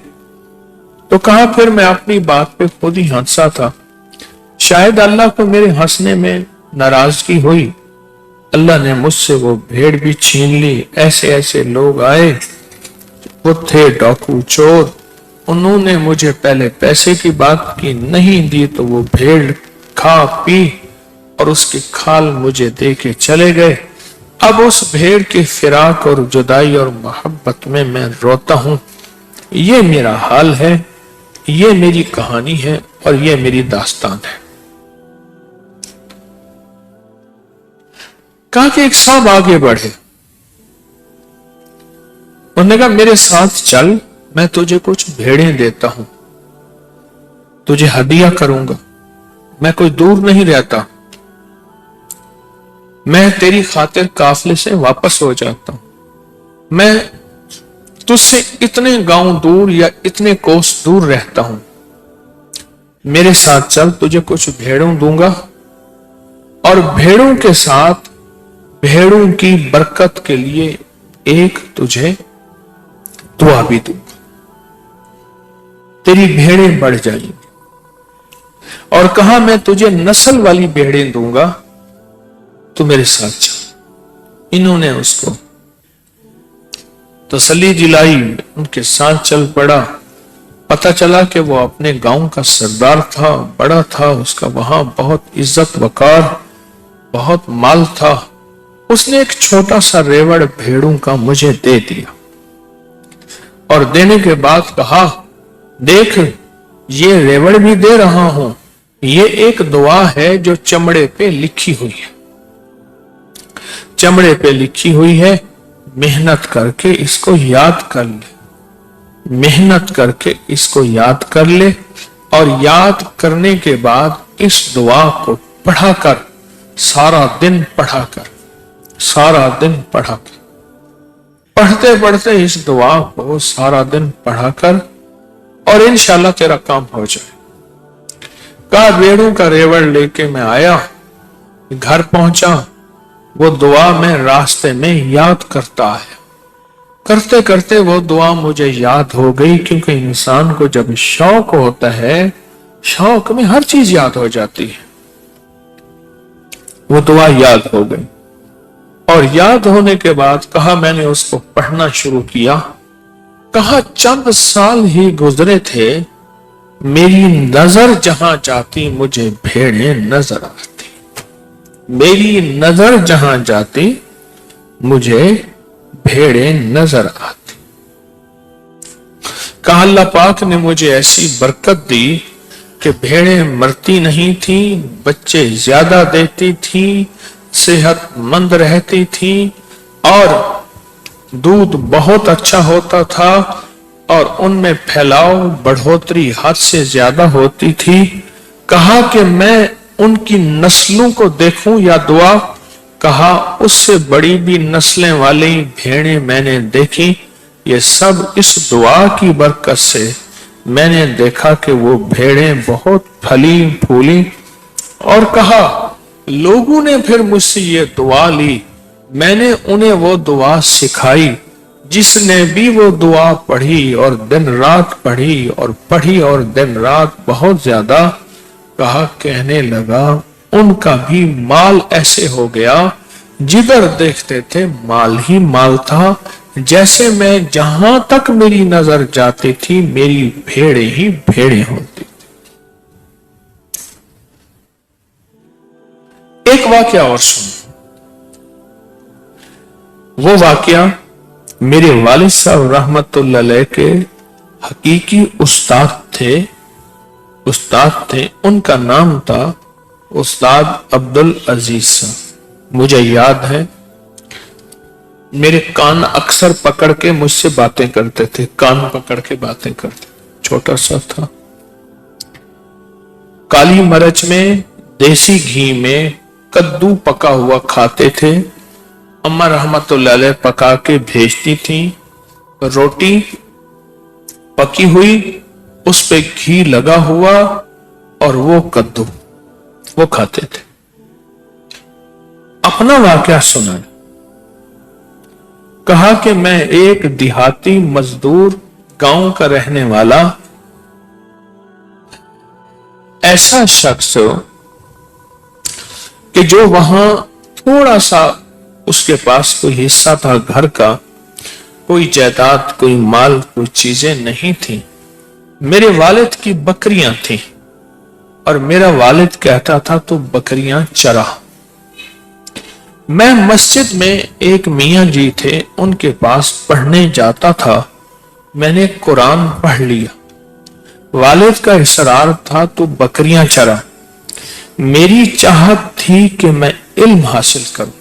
तो कहा, फिर मैं अपनी बात पे खुद ही हंसा था। शायद अल्लाह को मेरे हंसने में नाराजगी हुई। अल्लाह ने मुझसे वो भेड़ भी छीन ली। ऐसे ऐसे लोग आए, वो थे डाकू चोर। उन्होंने मुझे पहले पैसे की बात की, नहीं दी तो वो भेड़ खा पी और उसकी खाल मुझे दे के चले गए। अब उस भेड़ की फिराक और जुदाई और मोहब्बत में मैं रोता हूं। ये मेरा हाल है, ये मेरी कहानी है और ये मेरी दास्तान है। कहा कि एक साहब आगे बढ़े, उन्होंने कहा, मेरे साथ चल, मैं तुझे कुछ भेड़ें देता हूं, तुझे हदिया करूंगा। मैं कोई दूर नहीं रहता, मैं तेरी खातिर काफिले से वापस हो जाता हूं। मैं तुझसे इतने गांव दूर या इतने कोस दूर रहता हूं, मेरे साथ चल, तुझे कुछ भेड़ों दूंगा और भेड़ों के साथ भेड़ों की बरकत के लिए एक तुझे दुआ भी दूंगा, तेरी भेड़ें बढ़ जाएंगी। और कहा, मैं तुझे नस्ल वाली भेड़ें दूंगा, तू मेरे साथ चल। इन्होंने उसको तसल्ली दिलाई, उनके साथ चल पड़ा। पता चला कि वो अपने गांव का सरदार था, बड़ा था, उसका वहां बहुत इज्जत वकार, बहुत माल था। उसने एक छोटा सा रेवड़ भेड़ों का मुझे दे दिया और देने के बाद कहा, देख, ये रेवड़ भी दे रहा हूं, ये एक दुआ है जो चमड़े पे लिखी हुई है, चमड़े पे लिखी हुई है, मेहनत करके इसको याद कर ले, मेहनत करके इसको याद कर ले। और याद करने के बाद इस दुआ को पढ़ा कर, सारा दिन पढ़ा कर, सारा दिन पढ़ा कर, पढ़ते पढ़ते इस दुआ को सारा दिन पढ़ा कर और इंशाल्लाह तेरा काम हो जाए। कहा, भेड़ों का रेवड़ लेके मैं आया, घर पहुंचा, वो दुआ मैं रास्ते में याद करता आया। करते करते वो दुआ मुझे याद हो गई, क्योंकि इंसान को जब शौक होता है, शौक में हर चीज याद हो जाती है। वो दुआ याद हो गई और याद होने के बाद कहा, मैंने उसको पढ़ना शुरू किया। कहा, चंद साल ही गुजरे थे, मेरी नजर जहां जाती मुझे भेड़ें नजर आती, मेरी नजर जहां जाती मुझे भेड़ें नजर आती। कहा, अल्लाह पाक ने मुझे ऐसी बरकत दी कि भेड़ें मरती नहीं थी, बच्चे ज्यादा देती थी, सेहतमंद रहती थी और दूध बहुत अच्छा होता था और उनमें फैलाव बढ़ोतरी हद से ज्यादा होती थी। कहा कि मैं उनकी नस्लों को देखूं या दुआ? कहा, उससे बड़ी भी नस्लें वाली भेड़ें मैंने देखी। ये सब इस दुआ की बरकत से मैंने देखा कि वो भेड़ें बहुत फली फूली। और कहा, लोगों ने फिर मुझसे ये दुआ ली, मैंने उन्हें वो दुआ सिखाई। जिसने भी वो दुआ पढ़ी और दिन रात पढ़ी और पढ़ी और दिन रात बहुत ज्यादा, कहा, कहने लगा उनका भी माल ऐसे हो गया, जिधर देखते थे माल ही माल था। जैसे मैं जहां तक मेरी नजर जाती थी, मेरी भेड़े ही भेड़े होती थी। एक वाकया और सुनो। वो वाकया मेरे वालिद साहब रहमतुल्लाह अलैह के हकीकी उस्ताद थे। उनका नाम था उस्ताद अब्दुल अजीज साहब। मुझे याद है, मेरे कान अक्सर पकड़ के मुझसे बातें करते थे, कान पकड़ के बातें करते। छोटा सा था, काली मिर्च में देसी घी में कद्दू पका हुआ खाते थे अम्मा रहमतुल्लाह अलैह पका के भेजती थी। रोटी पकी हुई, उस पे घी लगा हुआ और वो कद्दू, वो खाते थे। अपना वाकया सुना, कहा कि मैं एक देहाती मजदूर, गांव का रहने वाला ऐसा शख्स कि जो वहां थोड़ा सा उसके पास कोई हिस्सा था, घर का कोई जायदाद, कोई माल, कोई चीजें नहीं थी। मेरे वालिद की बकरियां थी और मेरा वालिद कहता था तो बकरियां चरा। मैं मस्जिद में एक मियां जी थे, उनके पास पढ़ने जाता था। मैंने कुरान पढ़ लिया। वालिद का इसरार था तो बकरियां चरा। मेरी चाहत थी कि मैं इल्म हासिल करूं।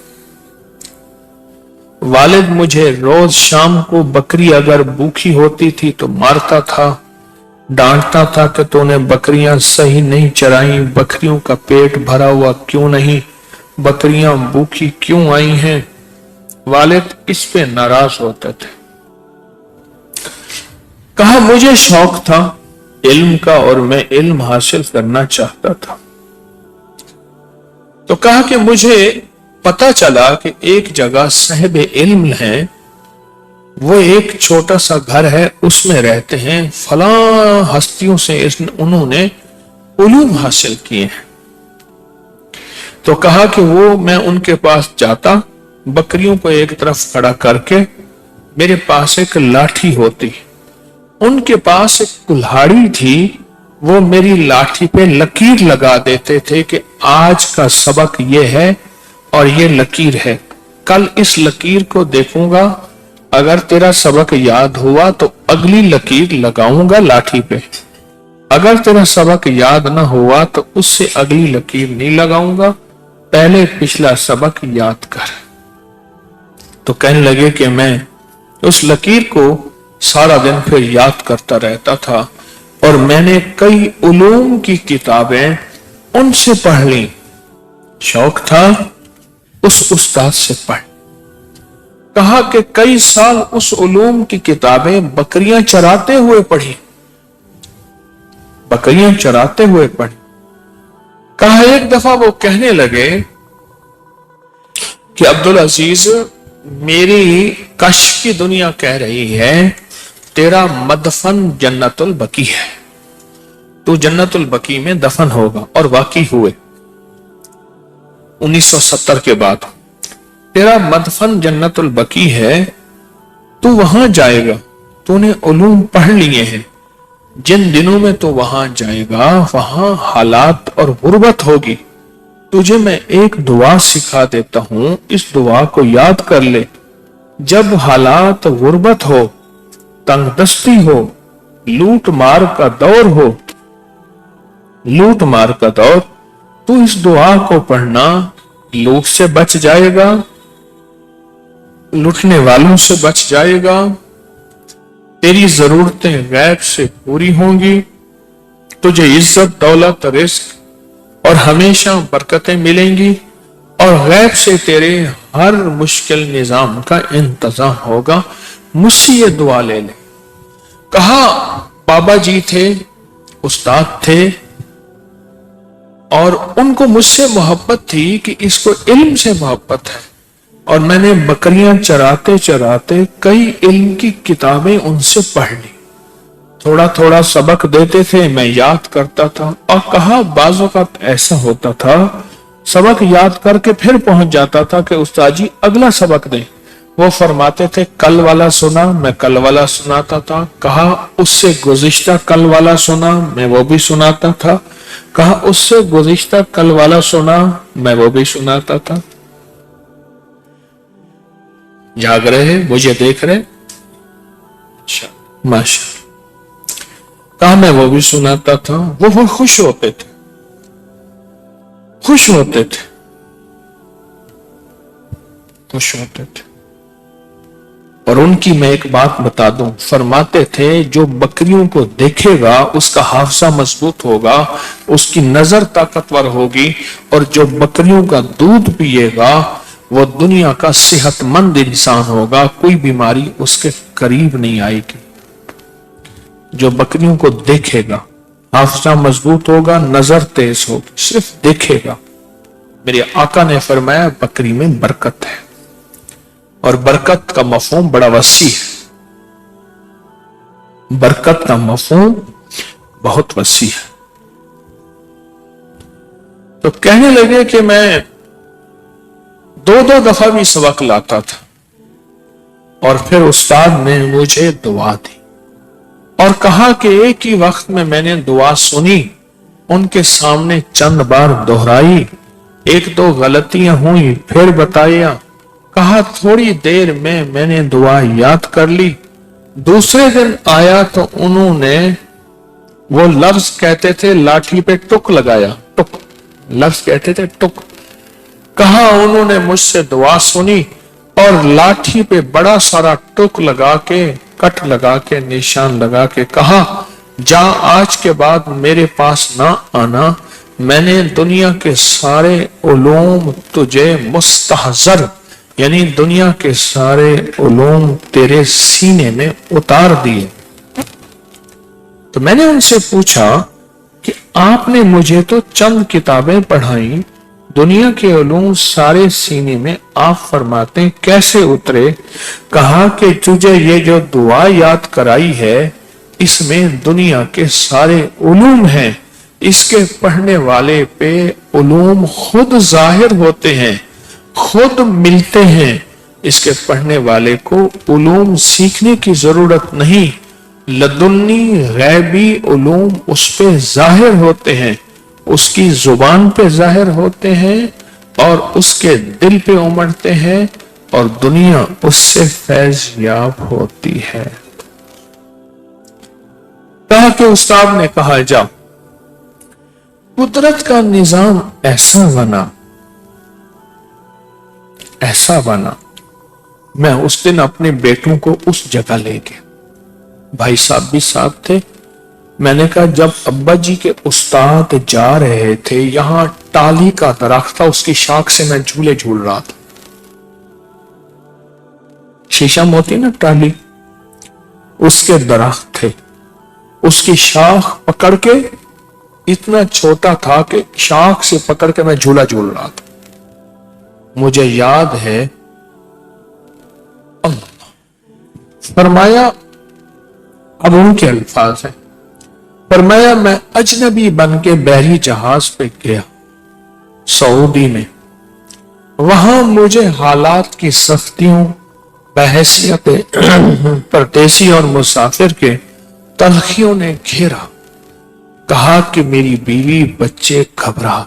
वालिद मुझे रोज शाम को बकरी अगर भूखी होती थी तो मारता था, डांटता था कि तूने बकरियां सही नहीं चराई, बकरियों का पेट भरा हुआ क्यों नहीं, बकरियां भूखी क्यों आई हैं। वालिद इस पे नाराज होते थे। कहा मुझे शौक था इल्म का और मैं इल्म हासिल करना चाहता था। तो कहा कि मुझे पता चला कि एक जगह साहिब इल्म है, वो एक छोटा सा घर है, उसमें रहते हैं, फलां हस्तियों से उन्होंने उलूम हासिल किए हैं। तो कहा कि वो मैं उनके पास जाता, बकरियों को एक तरफ खड़ा करके, मेरे पास एक लाठी होती, उनके पास एक कुल्हाड़ी थी, वो मेरी लाठी पे लकीर लगा देते थे कि आज का सबक ये है और ये लकीर है, कल इस लकीर को देखूंगा, अगर तेरा सबक याद हुआ तो अगली लकीर लगाऊंगा लाठी पे, अगर तेरा सबक याद ना हुआ तो उससे अगली लकीर नहीं लगाऊंगा, पहले पिछला सबक याद कर। तो कहने लगे कि मैं उस लकीर को सारा दिन फिर याद करता रहता था और मैंने कई उलूम की किताबें उनसे पढ़ ली। शौक था उस उस्ताद से पढ़। कहा कि कई साल उस उलूम की किताबें बकरियां चराते हुए पढ़ी, बकरियां चराते हुए पढ़ी। कहा एक दफा वो कहने लगे कि अब्दुल अजीज, मेरी कश्फ की दुनिया कह रही है तेरा मदफन जन्नतुल बकी है, तू जन्नतुल बकी में दफन होगा। और वाकई हुए 1970 के बाद तेरा मदफन जन्नतुल बकी है, तू वहां जाएगा, तूने उलूम पढ़ लिए हैं, जिन दिनों में तू वहां जाएगा वहां हालात और गुर्बत होगी। तुझे मैं एक दुआ सिखा देता हूं, इस दुआ को याद कर ले। जब हालात गुर्बत हो, तंगदस्ती हो, लूट मार का दौर हो, लूट मार का दौर, तू इस दुआ को पढ़ना, लूट से बच जाएगा, लूटने वालों से बच जाएगा, तेरी जरूरतें गैब से पूरी होंगी, तुझे इज्जत, दौलत, रिस्क और हमेशा बरकतें मिलेंगी और गैब से तेरे हर मुश्किल निजाम का इंतजाम होगा। मुझसे ये दुआ ले ले। कहा बाबा जी थे, उस्ताद थे और उनको मुझसे मोहब्बत थी कि इसको इल्म से मोहब्बत है, और मैंने बकरियां चराते चराते कई इल्म की किताबें उनसे पढ़ ली। थोड़ा थोड़ा सबक देते थे, मैं याद करता था। और कहा बाज़ वक़्त ऐसा होता था, सबक याद करके फिर पहुंच जाता था कि उस्ताद जी अगला सबक दें। वो फरमाते थे कल वाला सुना, मैं कल वाला सुनाता था। कहा उससे गुज़िश्ता कल वाला सुना, मैं वो भी सुनाता था। कहा उससे गुज़िश्ता कल वाला सुना, मैं वो भी सुनाता था। जाग रहे, मुझे देख रहे, अच्छा माशा। कहा मैं वो भी सुनाता था। वो खुश होते थे, खुश होते थे, खुश होते थे। और उनकी मैं एक बात बता दूं, फरमाते थे जो बकरियों को देखेगा उसका हाफजा मजबूत होगा, उसकी नजर ताकतवर होगी, और जो बकरियों का दूध पिएगा वो दुनिया का सेहतमंद इंसान होगा, कोई बीमारी उसके करीब नहीं आएगी। जो बकरियों को देखेगा, हाफजा मजबूत होगा, नजर तेज होगी, सिर्फ देखेगा। मेरे आका ने फरमाया बकरी में बरकत है, और बरकत का मफहूम बड़ा वसी है। बरकत का मफहूम बहुत वसी है। तो कहने लगे कि मैं दो दो दफा भी सबक लाता था, और फिर उस्ताद ने मुझे दुआ दी और कहा कि एक ही वक्त में मैंने दुआ सुनी, उनके सामने चंद बार दोहराई, एक दो गलतियां हुई, फिर बताया, कहा थोड़ी देर में मैंने दुआ याद कर ली। दूसरे दिन आया तो उन्होंने वो लफ्ज कहते थे, लाठी पे टुक लगाया, टुक लफ्ज कहते थे, टुक। कहा उन्होंने मुझसे दुआ सुनी और लाठी पे बड़ा सारा टुक लगा के, कट लगा के, निशान लगा के कहा, जा आज के बाद मेरे पास ना आना, मैंने दुनिया के सारे उलूम तुझे मुस्तहजर, यानी दुनिया के सारे उलूम तेरे सीने में उतार दिए। तो मैंने उनसे पूछा कि आपने मुझे तो चंद किताबें पढ़ाई, दुनिया के उलूम सारे सीने में, आप फरमाते कैसे उतरे? कहा कि तुझे ये जो दुआ याद कराई है, इसमें दुनिया के सारे उलूम हैं, इसके पढ़ने वाले पे उलूम खुद जाहिर होते हैं, खुद मिलते हैं। इसके पढ़ने वाले को उलूम सीखने की जरूरत नहीं, लदुन्नी गैबी उलूम उस पे जाहिर होते हैं, उसकी जुबान पे जाहिर होते हैं और उसके दिल पे उमड़ते हैं, और दुनिया उससे फैज याब होती है। कहा कि उस्ताद ने कहा, जाओ। कुदरत का निजाम ऐसा बना, ऐसा बना। मैं उस दिन अपने बेटों को उस जगह ले गया, भाई साहब भी साथ थे। मैंने कहा जब अब्बा जी के उस्ताद जा रहे थे, यहां टाली का दरख्त था, उसकी शाख से मैं झूले झूल रहा था। शीशम होती ना टाली, उसके दरख्त थे, उसकी शाख पकड़ के, इतना छोटा था कि शाख से पकड़ के मैं झूला झूल रहा था। मुझे याद है, फरमाया, अब उनके अल्फाज हैं, फरमाया मैं अजनबी बन के बहरी जहाज पे गया सऊदी में। वहां मुझे हालात की सख्तियों बहैसियत परदेसी और मुसाफिर के तलखियों ने घेरा। कहा कि मेरी बीवी बच्चे घबरा गए,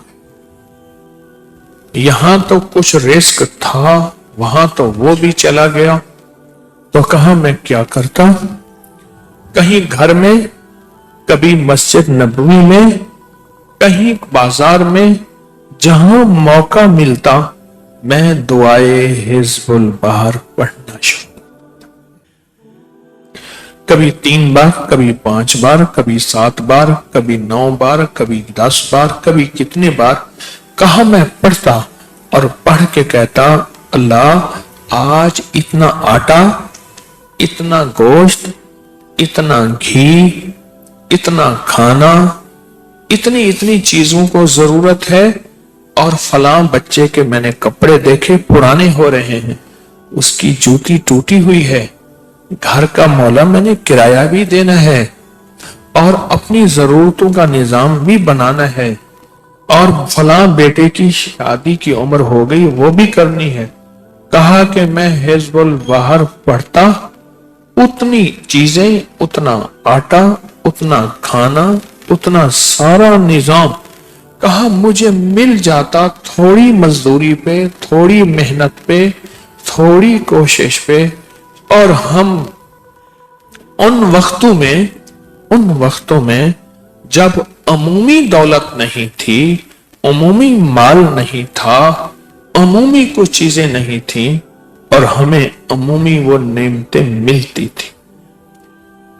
यहां तो कुछ रिस्क था, वहां तो वो भी चला गया। तो कहा मैं क्या करता, कहीं घर में, कभी मस्जिद नबवी में, कहीं बाजार में, जहां मौका मिलता मैं दुआए हिज़्बुल बहर पढ़ना शुरू। कभी 3 बार, कभी 5 बार, कभी 7 बार, कभी 9 बार, कभी 10 बार, कभी कितने बार। कहा मैं पढ़ता और पढ़ के कहता, अल्लाह आज इतना आटा, इतना गोश्त, इतना घी, इतना खाना, इतनी इतनी चीजों को जरूरत है, और फलां बच्चे के मैंने कपड़े देखे पुराने हो रहे हैं, उसकी जूती टूटी हुई है, घर का मौला मैंने किराया भी देना है, और अपनी जरूरतों का निजाम भी बनाना है, और फलां बेटे की शादी की उम्र हो गई, वो भी करनी है। कहा कि मैं हिज़्बुल बहर पढ़ता, उतनी चीजें, उतना आटा, उतना खाना, उतना सारा निजाम, कहा मुझे मिल जाता थोड़ी मजदूरी पे, थोड़ी मेहनत पे, थोड़ी कोशिश पे। और हम उन वक्तों में जब अमूमी दौलत नहीं थी, अमूमी माल नहीं था, अमूमी कुछ चीजें नहीं थी, और हमें अमूमी वो नेमतें मिलती थी।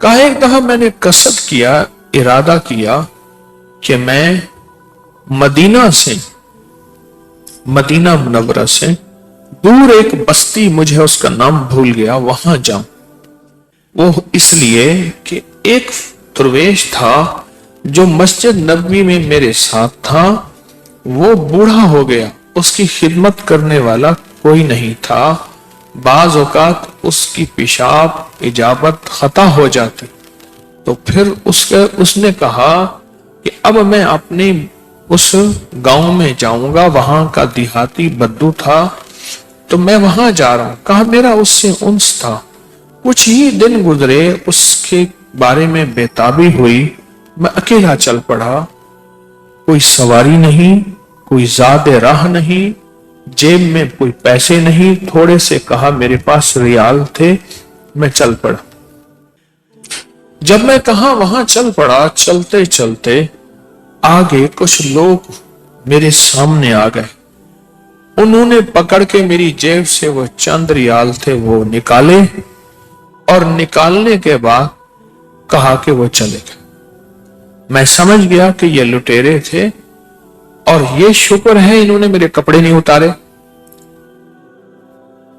कहा एक दफा मैंने कसद किया, इरादा किया कि मैं मदीना मुनव्वरा से दूर एक बस्ती, मुझे उसका नाम भूल गया, वहां जाऊं। वो इसलिए कि एक दरवेश था जो मस्जिद नबवी में मेरे साथ था, वो बूढ़ा हो गया, उसकी खिदमत करने वाला कोई नहीं था। बाज औकात उसकी पेशाब इजाबत खता हो जाती। तो फिर उसने कहा कि अब मैं अपने उस गांव में जाऊंगा, वहां का देहाती बद्दू था, तो मैं वहां जा रहा हूं। कहा मेरा उससे उन्स था। कुछ ही दिन गुजरे, उसके बारे में बेताबी हुई, मैं अकेला चल पड़ा। कोई सवारी नहीं, कोई ज़ादे राह नहीं, जेब में कोई पैसे नहीं, थोड़े से कहा मेरे पास रियाल थे, मैं चल पड़ा। जब मैं कहा वहां चल पड़ा, चलते चलते आगे कुछ लोग मेरे सामने आ गए। उन्होंने पकड़ के मेरी जेब से वो चंद रियाल थे वो निकाले, और निकालने के बाद कहा कि वो चले गए। मैं समझ गया कि ये लुटेरे थे, और ये शुक्र है इन्होंने मेरे कपड़े नहीं उतारे।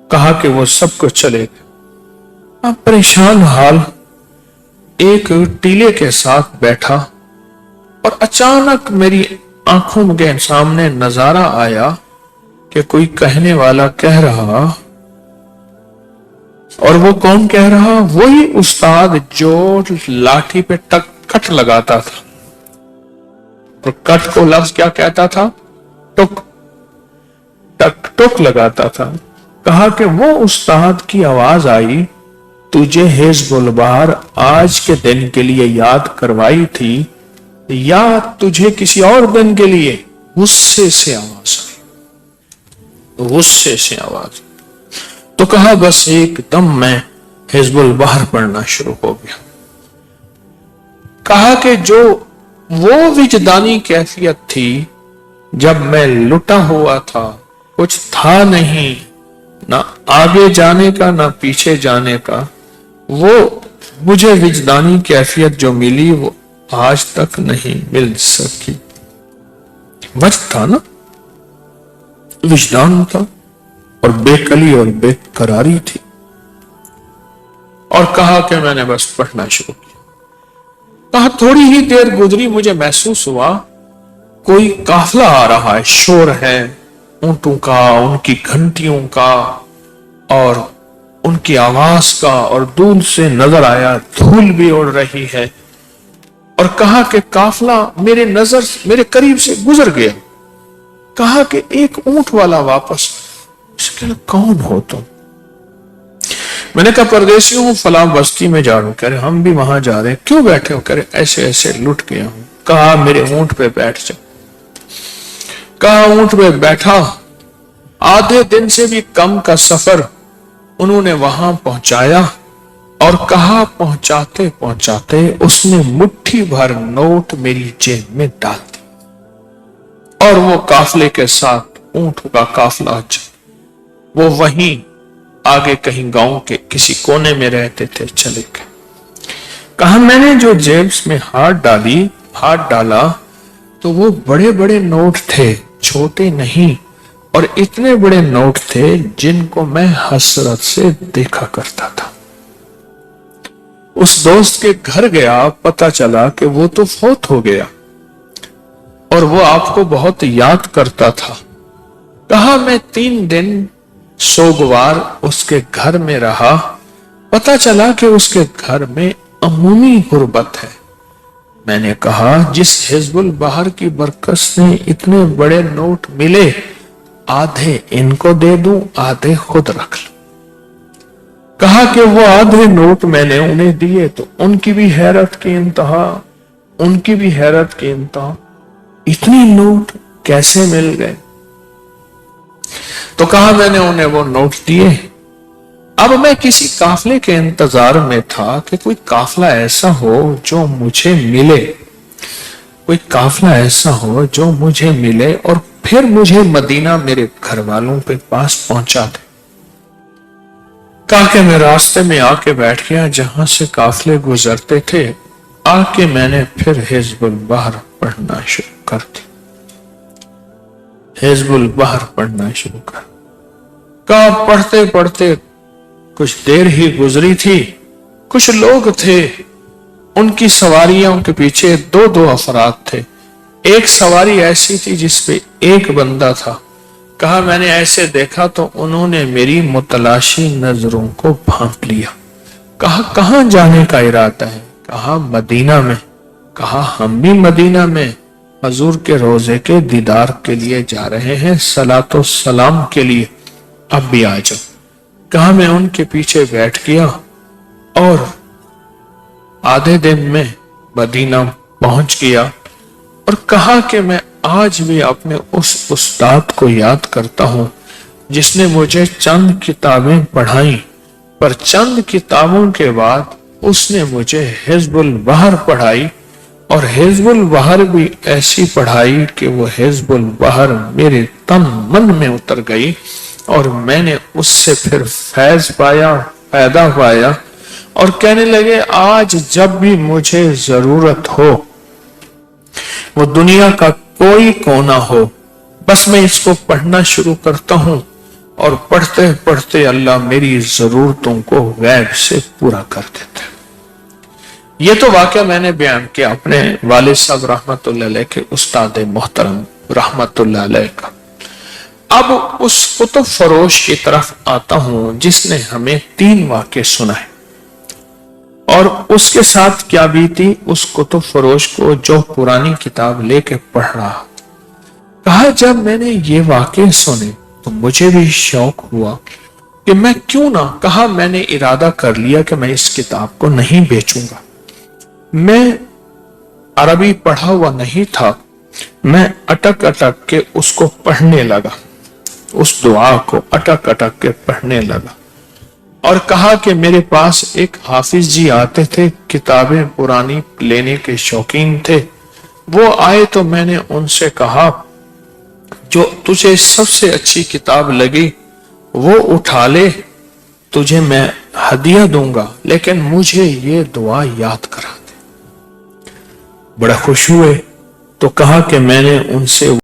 कहा कि वो सब कुछ चले गए। अब परेशान हाल एक टीले के साथ बैठा, और अचानक मेरी आंखों के सामने नजारा आया कि कोई कहने वाला कह रहा, और वो कौन कह रहा? वही उस्ताद जो लाठी पे कट लगाता था। और कट को लफ्ज क्या कहता था? टुक, टक टुक लगाता था। कहा कि वो उस्ताद की आवाज आई, तुझे हिज़्बुल बहर आज के दिन के लिए याद करवाई थी, या तुझे किसी और दिन के लिए? गुस्से से आवाज आई, गुस्से से आवाज। तो कहा बस एकदम मैं हिज़्बुल बहर पढ़ना शुरू हो गया। कहा कि जो वो विजदानी कैफियत थी जब मैं लुटा हुआ था, कुछ था नहीं, ना आगे जाने का ना पीछे जाने का, वो मुझे विजदानी कैफियत जो मिली वो आज तक नहीं मिल सकी। वक्त था ना, विजदान था, और बेकली और बेकरारी थी। और कहा कि मैंने बस पढ़ना शुरू किया। कहा थोड़ी ही देर गुजरी, मुझे महसूस हुआ कोई काफिला आ रहा है, शोर है ऊंटों का, उनकी घंटियों का और उनकी आवाज का, और दूर से नजर आया धूल भी उड़ रही है। और कहा कि काफिला मेरे करीब से गुजर गया। कहा कि एक ऊंट वाला वापस। कौन हो तुम? मैंने कहा परदेसी हूं, फलां बस्ती में जा रहा हूं। कह रहे हम भी वहां जा रहे हैं। क्यों बैठे हो? कह रहे ऐसे ऐसे लुट गया हूं। कहा मेरे ऊंट पे बैठ जाओ। कहा ऊंट पे बैठा। आधे दिन से भी कम का सफर उन्होंने वहां पहुंचाया, और कहा पहुंचाते पहुंचाते उसने मुट्ठी भर नोट मेरी जेब में डाल दी, और वो काफिले के साथ ऊंट का काफिला वो वहीं आगे कहीं गांव के किसी कोने में रहते थे, चले गए। कहा मैंने जो जेब में हाथ डाला तो वो बड़े बड़े नोट थे, छोटे नहीं, और इतने बड़े नोट थे जिनको मैं हसरत से देखा करता था। उस दोस्त के घर गया, पता चला कि वो तो फौत हो गया, और वो आपको बहुत याद करता था। कहा मैं 3 दिन सोगवार उसके घर में रहा। पता चला कि उसके घर में अमूमी गुर्बत है। मैंने कहा जिस हिज़्बुल बहर की बरकत से इतने बड़े नोट मिले, आधे इनको दे दूं, आधे खुद रख लो। कहा कि वो आधे नोट मैंने उन्हें दिए तो उनकी भी हैरत की इंतहा, इतनी नोट कैसे मिल गए? तो कहा मैंने उन्हें वो नोट दिए। अब मैं किसी काफिले के इंतजार में था कि कोई काफिला ऐसा हो जो मुझे मिले, और फिर मुझे मदीना मेरे घर वालों के पास पहुंचा दे। कहा कि मैं रास्ते में आके बैठ गया जहां से काफिले गुजरते थे। आके मैंने फिर हिज़्बुल बहर पढ़ना शुरू कर दी। हिज़्बुल बहर पढ़ना शुरू कर। कहा पढ़ते पढ़ते कुछ देर ही गुजरी थी, कुछ लोग थे, उनकी सवारियों के पीछे दो दो अफराद थे। एक सवारी ऐसी थी जिसपे एक बंदा था। कहा मैंने ऐसे देखा तो उन्होंने मेरी मुतलाशी नजरों को भांप लिया। कहा कहां जाने का इरादा है? कहा मदीना में। कहा हम भी मदीना में हजूर के रोजे के दीदार के लिए जा रहे हैं, सलातो सलाम के लिए, अब भी आ जाओ। कहा मैं उनके पीछे बैठ गया और आधे दिन में मदीना पहुंच गया और कहा कि मैं आज भी अपने उस उस्ताद को याद करता हूं जिसने मुझे चंद किताबें पढ़ाई, पर चंद किताबों के बाद उसने मुझे हिज़्बुल बहर पढ़ाई और हिज़्बुल बहर भी ऐसी पढ़ाई कि वो हिज़्बुल बहर मेरे तन मन में उतर गई और मैंने उससे फिर फैज पाया, फायदा पाया और कहने लगे आज जब भी मुझे जरूरत हो, वो दुनिया का कोई कोना हो, बस मैं इसको पढ़ना शुरू करता हूं और पढ़ते पढ़ते अल्लाह मेरी जरूरतों को गैब से पूरा कर देते। ये तो वाकया मैंने बयान किया अपने वालिद साहब रहमतुल्लाह अलैह के उस्ताद मोहतरम रहमतुल्लाह अलैह का। अब उस कुतुब फरोश की तरफ आता हूं जिसने हमें 3 वाक़े सुनाए और उसके साथ क्या बीती उस कुतुब फरोश को जो पुरानी किताब लेके पढ़ रहा। कहा जब मैंने ये वाक़े सुने तो मुझे भी शौक हुआ कि मैं क्यों ना, कहा मैंने इरादा कर लिया कि मैं इस किताब को नहीं बेचूंगा। मैं अरबी पढ़ा हुआ नहीं था, मैं अटक अटक के उसको पढ़ने लगा, उस दुआ को अटक अटक के पढ़ने लगा और कहा कि मेरे पास एक हाफिज जी आते थे, किताबें पुरानी लेने के शौकीन थे। वो आए तो मैंने उनसे कहा जो तुझे सबसे अच्छी किताब लगी वो उठा ले, तुझे मैं हदिया दूंगा, लेकिन मुझे ये दुआ याद करा दे। बड़ा खुश हुए तो कहा कि मैंने उनसे